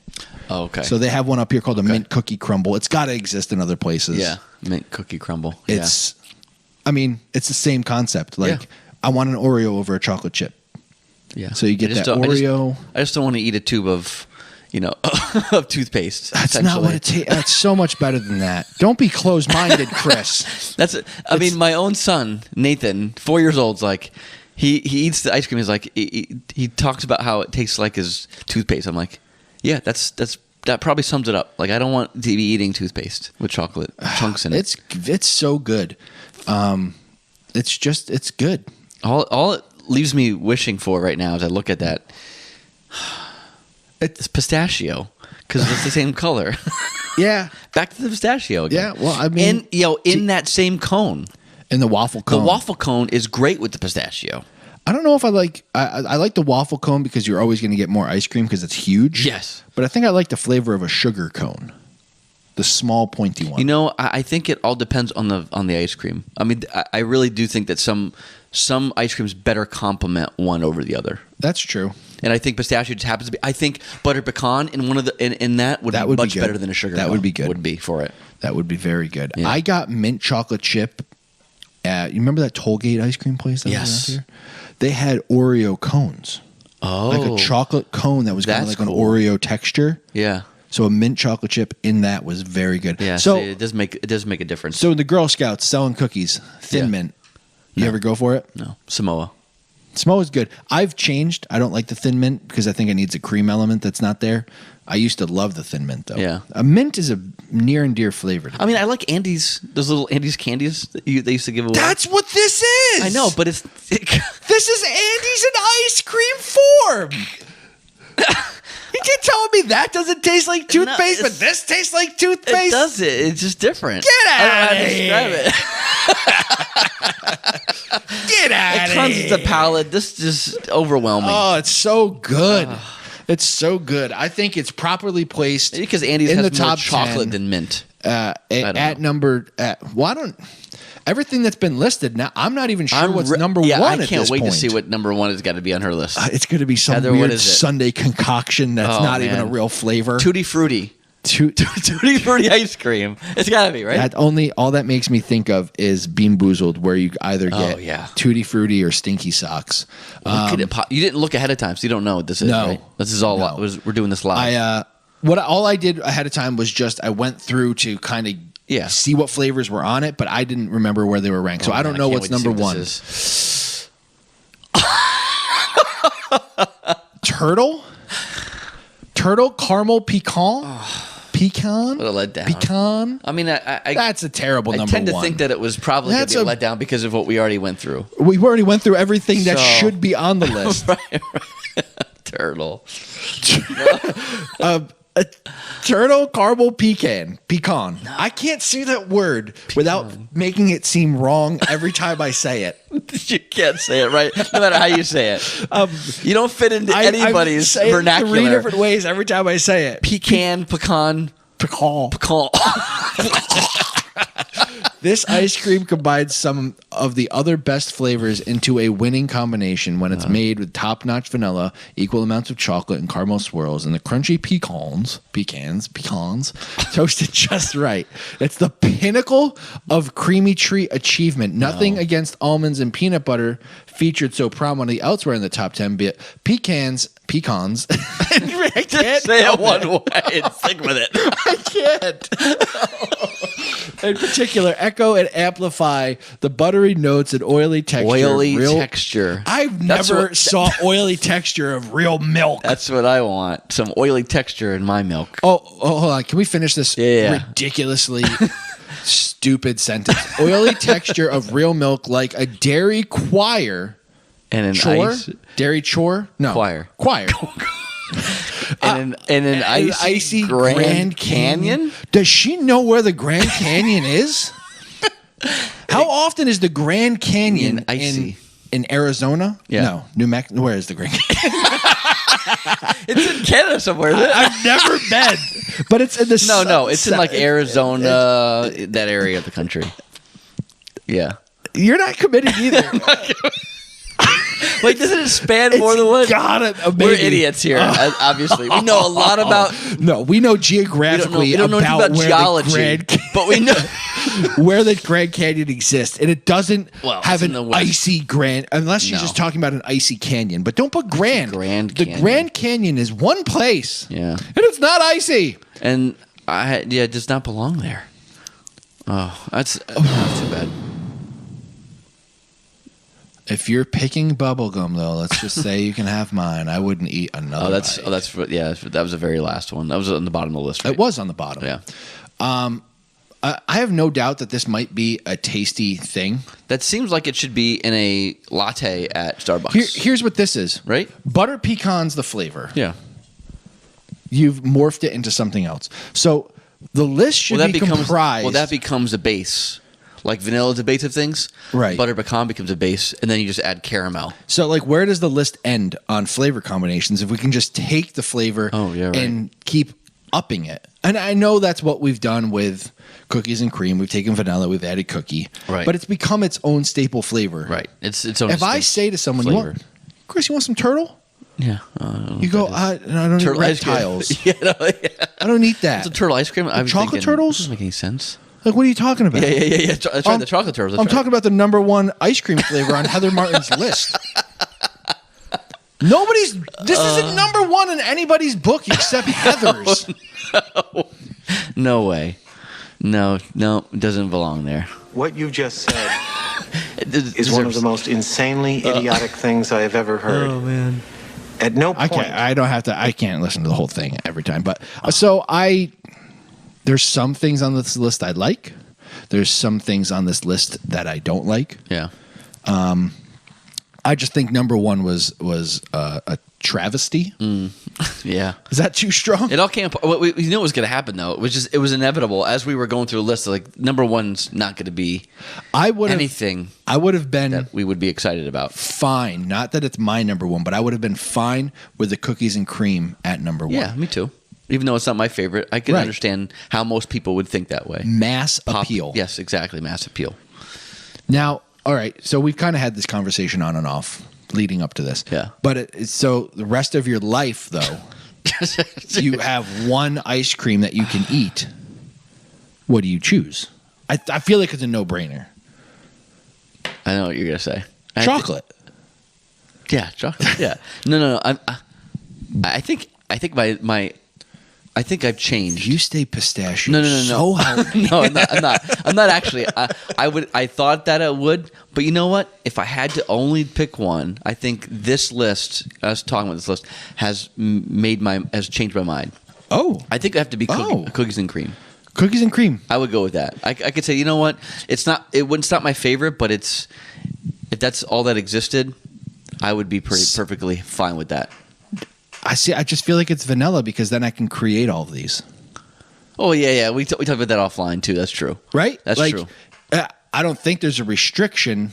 Oh, okay. So they have one up here called a mint cookie crumble. It's got to exist in other places. Yeah, mint cookie crumble. It's, I mean, it's the same concept. Like, Yeah. I want an Oreo over a chocolate chip. yeah. So you get I just that don't- Oreo. I just don't want to eat a tube of, of toothpaste. That's not what it tastes. That's so much better than that. Don't be closed-minded, Chris. I mean, my own son, Nathan, 4 years old, is like, he eats the ice cream. He's like, he talks about how it tastes like his toothpaste. I'm like, yeah, that probably sums it up. Like, I don't want to be eating toothpaste with chocolate chunks in it. It's so good. It's good. All it leaves me wishing for right now as I look at that, it's pistachio because it's the same color. Yeah. Back to the pistachio again. Yeah, well, I mean, in that same cone. And the waffle cone. The waffle cone is great with the pistachio. I don't know if I like. I like the waffle cone because you're always going to get more ice cream because it's huge. Yes. But I think I like the flavor of a sugar cone, the small pointy one. You know, I think it all depends on the ice cream. I mean, I really do think that some ice creams better complement one over the other. That's true. And I think pistachio just happens to be. I think butter pecan in one of the in that would be much good. better than a sugar. That cone. would be good. Would be for it. That would be very good. Yeah. I got mint chocolate chip at. You remember that Tollgate ice cream place that Yes. was out here? They had Oreo cones. Oh, Like a chocolate cone that was kind of That's like an cool. Oreo texture. Yeah, So a mint chocolate chip in that was very good. yeah. So See, it does make a difference. so the Girl Scouts selling cookies, Thin Yeah. Mint. You ever go for it? No, Samoa. Samoa's good. I've changed. I don't like the Thin Mint because I think it needs a cream element that's not there. I used to love the Thin Mint though. Yeah. A mint is a near and dear flavor. To I mean, I like Andes. Those little Andes candies that they used to give away. That's what this is. I know, but it's This is Andes in ice cream form. You keep telling me that doesn't taste like toothpaste, but it's- this tastes like toothpaste. it does it. It's just different. Get I don't know outta how to describe it. Get out It of cleanses here. the palate. This is just overwhelming. Oh, it's so good. It's so good. I think it's properly placed Because Andes in has the more top chocolate 10, than mint. at know. number. Well, I don't. Everything that's been listed now, I'm not even sure what's number one. I at can't this wait point. to see what number one has got to be on her list. It's going to be some Heather, what weird is it? Sunday concoction that's Oh, not even a man. real flavor. Tutti Frutti. Tutti Frutti ice cream. It's got to be, right? That only all that makes me think of is Bean Boozled, where you either get Oh, yeah. Tutti Frutti or Stinky Socks. You didn't look ahead of time, so you don't know what this is, No. right? This is all No. we're doing this live. All I did ahead of time was just I went through to kind of Yeah. see what flavors were on it, but I didn't remember where they were ranked. So I don't Man, know can't what's wait to see number what one. this is. Turtle caramel pecan. Pecan. What a letdown. Pecan. I mean, I That's a terrible I number tend to one. think that it was probably going That's to be a a- letdown because of what we already went through. We already went through everything that So- should be on the list. Turtle. A turtle caramel pecan. I can't say that word without making it seem wrong every time I say it. You can't say it right, no matter how you say it. You don't fit into anybody's I say it vernacular. 3 different ways every time I say it. Pecan, pecan, Pecan. pecan. This ice cream combines some of the other best flavors into a winning combination when it's made with top-notch vanilla, equal amounts of chocolate and caramel swirls, and the crunchy pecans, toasted just right. It's the pinnacle of creamy treat achievement. Nothing against almonds and peanut butter featured so prominently elsewhere in the top 10, but pecans. I can't Say help it one way and stick with it. I can't. In particular, echo and amplify the buttery notes and oily texture. Texture. I've That's never what- saw oily texture of real milk. That's what I want. Some oily texture in my milk. Oh, hold on. Can we finish this Yeah. ridiculously stupid sentence? Oily texture of real milk like a dairy choir. And an Chore? ice. Dairy chore? No. Choir. And an icy Grand Canyon? Does she know where the Grand Canyon is? How often is the Grand Canyon Icy. in Arizona? Yeah. No, New Mexico. Where is the Grand Canyon? It's in Canada somewhere. Isn't it? I've never been, but it's in the No, it's in like Arizona, that area of the country. Yeah. You're not committed either. Wait, doesn't it span more than one? We're We're idiots here, obviously. We know a lot about. No, we know We geographically don't know anything about about where geology, the Grand but we know. where the Grand Canyon exists, and it doesn't Well, have it's in an the west. icy Grand, unless she's No. just talking about an icy canyon. But don't put Grand. Grand The Canyon. Grand Canyon is one place, Yeah. and it's not icy. And it does not belong there. Oh, that's too bad. If you're picking bubblegum, though, let's just say you can have mine. I wouldn't eat another. bite. That was the very last one. That was on the bottom of the list. Right? It was on the bottom. Yeah. I have no doubt that this might be a tasty thing. That seems like it should be in a latte at Starbucks. Here's what this is. Right? Butter pecan's the flavor. Yeah. You've morphed it into something else. So the list should be comprised. Well, that becomes a base. Like vanilla is a base of things. Right. Butter pecan becomes a base, and then you just add caramel. So, like, where does the list end on flavor combinations if we can just take the flavor and keep upping it? And I know that's what we've done with cookies and cream. We've taken vanilla, we've added cookie. Right. But it's become its own staple flavor. Right. It's own. If I say to someone, flavor. Chris, you want some turtle? Yeah. You go, I don't eat turtle ice cream. reptiles. Yeah. I don't eat that. It's a turtle ice cream. I was chocolate thinking, turtles? Doesn't make any sense. Like, what are you talking about? Yeah. That's right. The chocolate turtles. That's I'm right. talking about the number one ice cream flavor on Heather Martin's list. This isn't number one in anybody's book except Heather's. No way. No, it doesn't belong there. What you just said It is one of the most insanely idiotic things I have ever heard. Oh man. At no point. I can't listen to the whole thing every time. But there's some things on this list I like. There's some things on this list that I don't like. Yeah. I just think number one was a travesty. Yeah. Is that too strong? It all came. We knew it was going to happen though. It was inevitable as we were going through the list. Like number one's not going to be anything. I would have been that we would be excited about. fine. Not that it's my number one, but I would have been fine with the cookies and cream at number one. Yeah, me too. Even though it's not my favorite, I can Right. understand how most people would think that way. Mass appeal. Yes, exactly. Mass appeal. Now, all right. So we've kind of had this conversation on and off leading up to this. Yeah. But so the rest of your life, though, you have one ice cream that you can eat. What do you choose? I feel like it's a no-brainer. I know what you're gonna say. Chocolate. Yeah, chocolate. Yeah. No. I think I think I've changed. You stay pistachio. No. So healthy. No, I'm not. I'm not actually. I thought that I would, but you know what? If I had to only pick one, I think this list, us talking about this list, has changed my mind. Oh, I think I have to be cookies and cream. cookies and cream. I would go with that. I could say, you know what? It's not my favorite, but if that's all that existed, I would be perfectly fine with that. I see. I just feel like it's vanilla because then I can create all of these. Oh yeah. We talked about that offline too. That's true. Right? That's true. I don't think there's a restriction.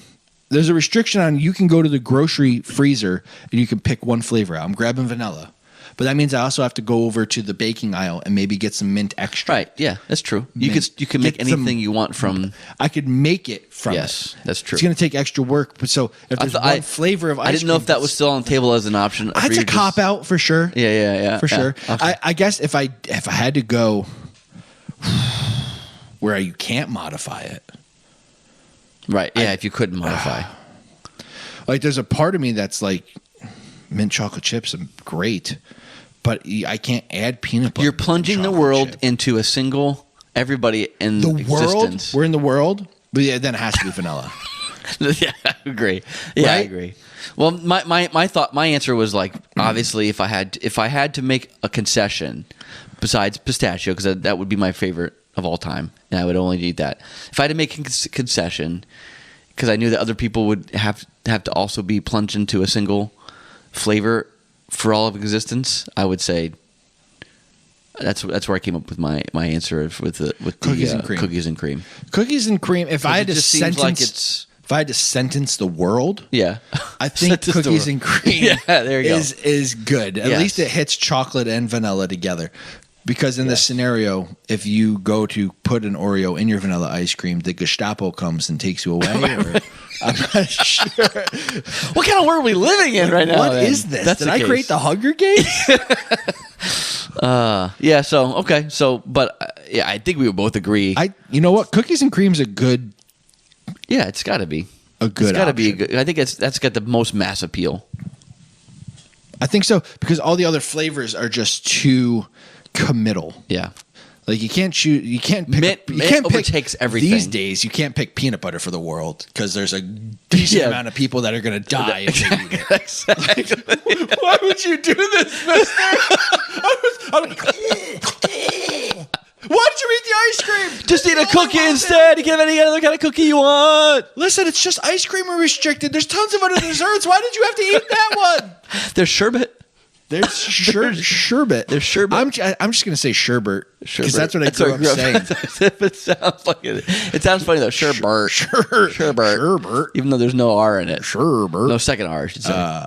There's a restriction on you can go to the grocery freezer and you can pick one flavor out. I'm grabbing vanilla. but that means I also have to go over to the baking aisle and maybe get some mint extra. Right. Yeah, that's true. You Mint. can make Get some- anything you want from. I could make it from Yes, it. that's true. It's going to take extra work. But so if there's one flavor of ice I didn't know cream if that was still on the table as an option. that's a cop out for sure. Yeah. For sure. Okay. I guess if I had to go where you can't modify it, Right. Yeah. If you couldn't modify. like there's a part of me that's like mint chocolate chips are great, but I can't add peanut butter. You're to plunging the chocolate world chip. into a single everybody in the world. existence. We're in the world, but yeah, then it has to be vanilla. Yeah, I agree. Yeah, I Right? agree. Well, my answer was like obviously if I had to make a concession besides pistachio because that would be my favorite of all time and I would only eat that. If I had to make a concession because I knew that other people would have to also be plunged into a single flavor for all of existence, I would say that's where I came up with my answer with the Cookies and cream. Cookies and cream. Cookies and cream. If I had it to just seems sentence, like it's if I had to sentence the world, yeah. I think Sentence the cookies world. and cream Yeah, there you go. is good. At Yes. least it hits chocolate and vanilla together. Because in this scenario, if you go to put an Oreo in your vanilla ice cream, the Gestapo comes and takes you away. Or, I'm not sure. What kind of world are we living in right now? What then? is this? That's Did the I case. create the Hunger Games? Yeah. So okay. So, but yeah, I think we would both agree. You know what? Cookies and cream's a good yeah, it's got to be. a good. It's got to be. A option. good, I think that's got the most mass appeal. I think so because all the other flavors are just too committal. Yeah. Like you can't choose. You can't pick. Mint- you mint can't pick overtakes everything. these days. You can't pick peanut butter for the world because there's a decent Yeah. amount of people that are going to die if they eat it. Exactly. Why would you do this, Mister? Why did you eat the ice cream? Just eat a cookie instead. You can have any other kind of cookie you want. Listen, it's just ice cream are restricted. There's tons of other desserts. Why did you have to eat that one? There's sherbet. There's sherbet. There's sherbet. I'm just gonna say sherbet because that's what I That's grew up saying. it sounds like it sounds funny though. Sherbet. Sherbet. Even though there's no R in it. Sherbet. No second R, I should say.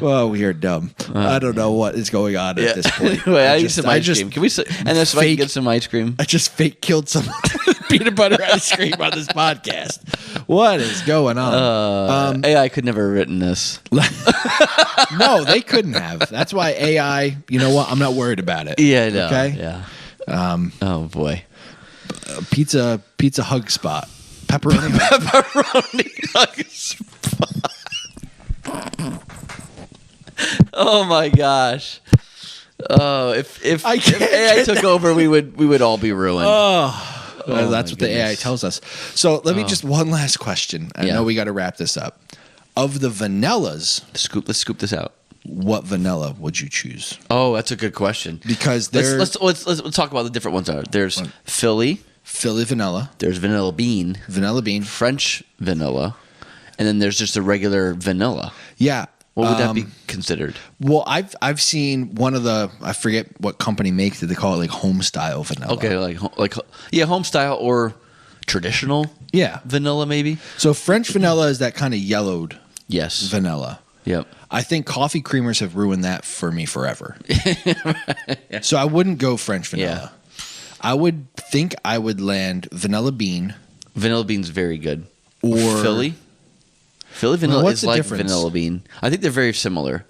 Well, we are dumb. I don't know what is going on at this point. Anyway, I I need just- some I ice just cream. Can we? And then so I can fake- get some ice cream. I just fake killed some peanut butter ice cream on this podcast. What is going on? AI could never have written this. No, they couldn't have. That's why AI. You know what? I'm not worried about it. Yeah, no. Okay. Yeah. Oh boy. Pizza hug spot. Pepperoni. Pepperoni nuggets. Oh my gosh. Oh, if I can't AI get took over, we would all be ruined. Well, that's my what the AI goodness. tells us. So let me just one last question. I Yeah. know we got to wrap this up. Of the vanillas, Let's scoop this out. what vanilla would you choose? Oh, that's a good question. Because there's Let's talk about the different ones. There's Philly, Philly vanilla, there's vanilla bean, vanilla bean. French vanilla, and then there's just a regular vanilla. Yeah. What would that be considered? Well, I've seen one of the I forget what company makes it. They call it like home style vanilla. Okay, like yeah, home style or traditional Yeah. vanilla maybe. So French vanilla is that kind of yellowed Yes. vanilla. Yep. I think coffee creamers have ruined that for me forever. So I wouldn't go French vanilla. I would think I would land vanilla bean Vanilla bean's very good. or Philly vanilla what's is the like difference? vanilla bean. I think they're very similar.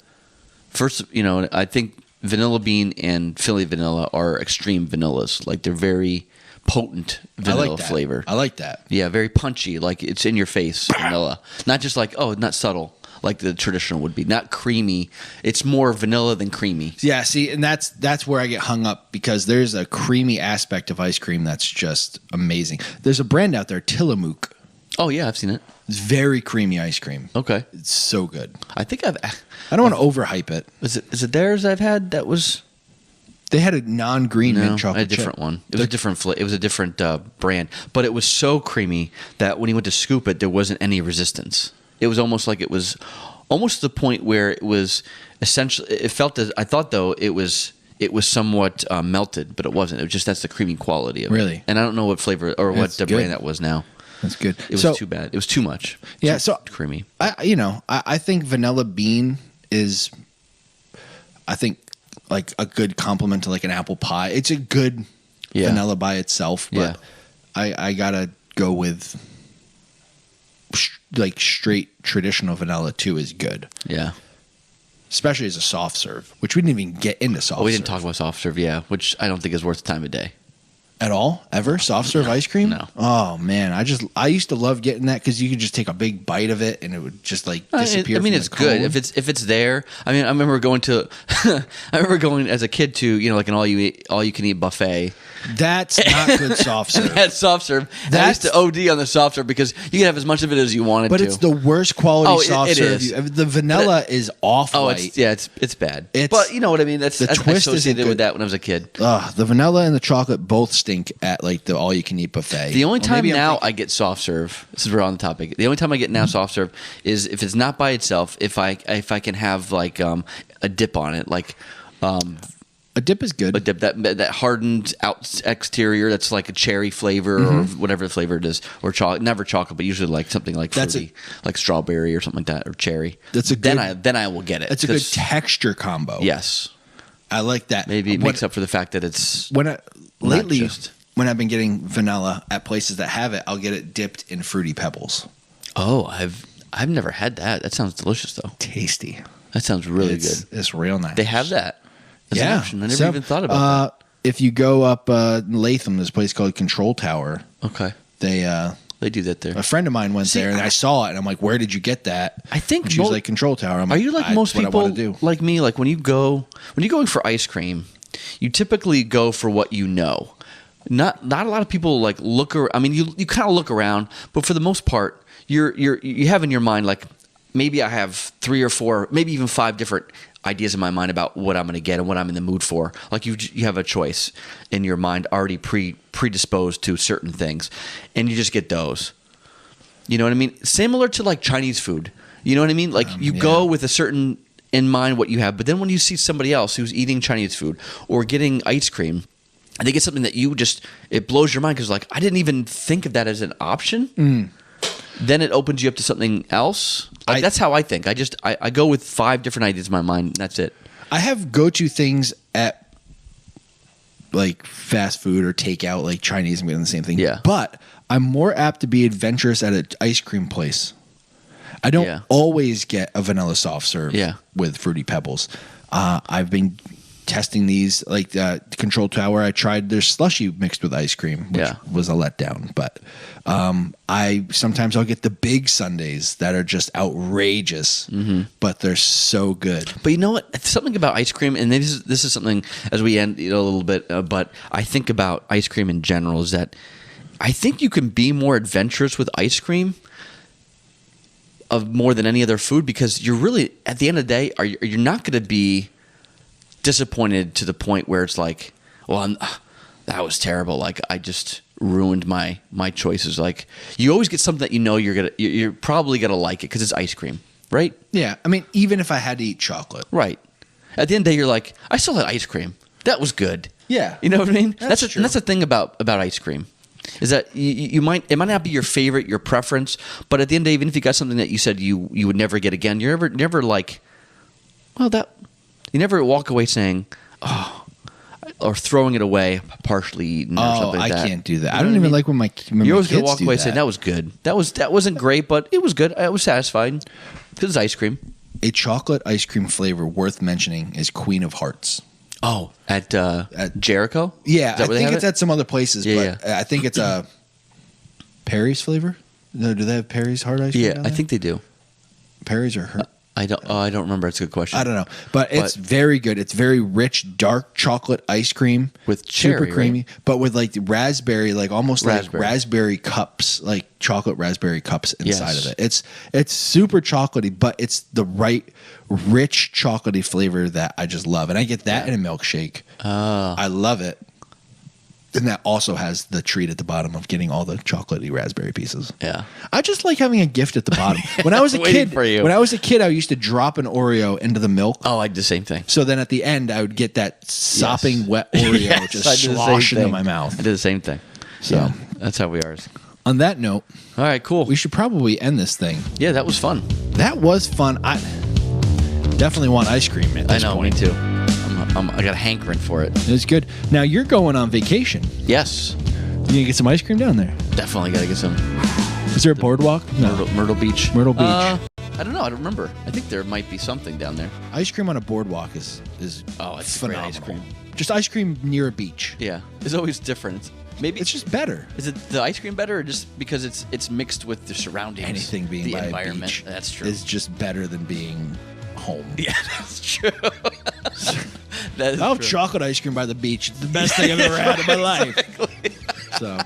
First, I think vanilla bean and Philly vanilla are extreme vanillas. Like they're very potent I vanilla like that. flavor. I like that. Yeah, very punchy. Like it's in your face vanilla. Not just like not subtle like the traditional would be. Not creamy. It's more vanilla than creamy. Yeah, see, and that's where I get hung up because there's a creamy aspect of ice cream that's just amazing. There's a brand out there, Tillamook. Oh yeah, I've seen it. It's very creamy ice cream. Okay, It's so good. I think I've. I don't want to overhype it. Is it theirs I've had that was. They had a non-green mint No, chocolate a different chip. one. It was a different it was a different brand, but it was so creamy that when you went to scoop it, there wasn't any resistance. It was almost like it was almost to the point where it was essentially. It felt as I thought though it was somewhat melted, but it wasn't. It was just that's the creamy quality of it. Really? And I don't know what flavor or what That's the good. brand that was now. That's good. It was So- too bad. It was too much. Yeah, Too so- creamy. I think vanilla bean is I think like a good complement to like an apple pie. It's a good vanilla by itself, but I gotta go with like straight traditional vanilla too is good. Yeah. Especially as a soft serve, which we didn't even get into soft serve. We didn't talk about soft serve, which I don't think is worth the time of day. At all? Ever? Soft serve ice cream? No. Oh, man. I used to love getting that because you could just take a big bite of it and it would just like disappear. I mean, from it's the good cone. if it's there. I mean, I remember going to, as a kid to, like an all you can eat buffet. That's not good soft serve. That soft serve. I used to OD on the soft serve because you can have as much of it as you wanted But to. it's the worst quality soft it serve. is. The vanilla is off white. It's bad. It's- but you know what I mean. That's the I twist isn't associated good. with that when I was a kid. The vanilla and the chocolate both stink at like the all you can eat buffet. The only Or time maybe I'm now thinking- I get soft serve. This is we're on the topic. The only time I get now soft serve is if it's not by itself. If I can have like a dip on it, like a dip is good. a dip that hardened out exterior that's like a cherry flavor or whatever the flavor it is, or chocolate. Never chocolate, but usually like something like That's fruity, like strawberry or something like that, or cherry. That's a then good- then I will get it. It's a good 'cause- texture combo. Yes, I like that. maybe it makes up for the fact that it's Lately, just- when I've been getting vanilla at places that have it, I'll get it dipped in Fruity Pebbles. Oh, I've never had that. That sounds delicious though. Tasty. That sounds really It's good. It's real nice. They have that. As an option. I never So, even thought about If you go up Latham, there's a place called Control Tower. that. Okay, They do that there. a friend of mine went See, there and I saw it and I'm like, where did you get that? I think And she was mo- like Control Tower. I'm Are you like most what I people wanna do. like me? Like when you're going for ice cream, you typically go for what you know. Not a lot of people like look. I mean, you kind of look around, but for the most part, you have in your mind like maybe I have 3 or 4, maybe even 5 different ideas in my mind about what I'm going to get and what I'm in the mood for. Like you have a choice in your mind already predisposed to certain things, and you just get those. You know what I mean? Similar to like Chinese food. You know what I mean? Like you go with a certain in mind what you have, but then when you see somebody else who's eating Chinese food or getting ice cream, and they get something that it blows your mind because like I didn't even think of that as an option. Then it opens you up to something else. Like, that's how I think. I go with 5 different ideas in my mind. And that's it. I have go-to things at like fast food or takeout, like Chinese. I'm getting the same thing. Yeah. But I'm more apt to be adventurous at an ice cream place. I don't always get a vanilla soft serve with Fruity Pebbles. I've been testing these, like Control Tower. I tried their slushy mixed with ice cream, which was a letdown. But I'll get the big sundaes that are just outrageous, but they're so good. But you know what? Something about ice cream, and this is something as we end a little bit, but I think about ice cream in general is that I think you can be more adventurous with ice cream of more than any other food because you're really, at the end of the day, you're not going to be disappointed to the point where it's like, well, that was terrible. Like I just ruined my choices. Like you always get something that you know you're probably gonna like it because it's ice cream, right? Yeah, I mean, even if I had to eat chocolate, Right. At the end of the day, you're like, I still had ice cream. That was good. Yeah. You know what I mean? That's And true. that's the thing about ice cream. Is that it might not be your favorite, your preference, but at the end of the day, even if you got something that you said you would never get again, you're never like, well, you never walk away saying, oh, or throwing it away partially eaten or something like that. I can't do that. You I know don't what even mean? like when my You're always kids gonna walk do away that. saying that was good. That wasn't great, but it was good. I was satisfied because it's ice cream. A chocolate ice cream flavor worth mentioning is Queen of Hearts. Oh, at Jericho? Yeah, Is that I where they think have it's it? at some other places, Yeah, but I think it's a Perry's flavor. No, do they have Perry's hard ice cream? Yeah, down I there? think they do. Perry's or her. I don't remember. It's a good question. I don't know, but it's very good. It's very rich, dark chocolate ice cream With super cherry, creamy, right? but with like raspberry, like almost Raspberry. like raspberry cups, like chocolate raspberry cups inside Yes. of it. It's super chocolatey, but it's the right rich chocolatey flavor that I just love, and I get that in a milkshake. I love it. And that also has the treat at the bottom of getting all the chocolatey raspberry pieces. Yeah. I just like having a gift at the bottom. When I was a Waiting kid, for you. I used to drop an Oreo into the milk. Oh, I did the same thing. So then at the end, I would get that sopping wet Oreo Yes, just I did the same slosh into thing. my mouth. I did the same thing. So- Yeah, that's how we are. On that note, All right, cool. we should probably end this thing. Yeah, that was fun. That was fun. I definitely want ice cream at I this know, point. me too. I got a hankering for it. It's good. Now you're going on vacation. Yes, You gonna get some ice cream down there? definitely got to get some Is there a boardwalk? No. Myrtle Beach. Myrtle Beach. I don't know. I don't remember. I think there might be something down there. Ice cream on a boardwalk is Oh, it's great phenomenal. ice cream. Just ice cream near a beach. Yeah, it's always different. Maybe It's just better. Is it the ice cream better, or just because it's mixed with the surroundings? Anything being the by environment. a beach That's true. is just better than being home. Yeah, that's true. That is I'll have true. chocolate ice cream by the beach. It's the best thing I've ever had in my life. So,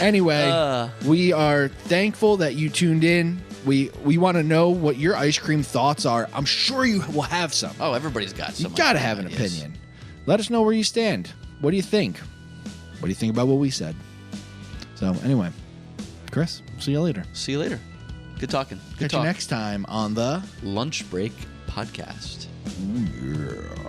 anyway, we are thankful that you tuned in. We want to know what your ice cream thoughts are. I'm sure you will have some. Oh, everybody's got You some. got to have an opinion. Let us know where you stand. What do you think? What do you think about what we said? So, anyway, Chris, see you later. See you later. Good talking. Good Catch talk. you next time on the Lunch Break Podcast. Yeah.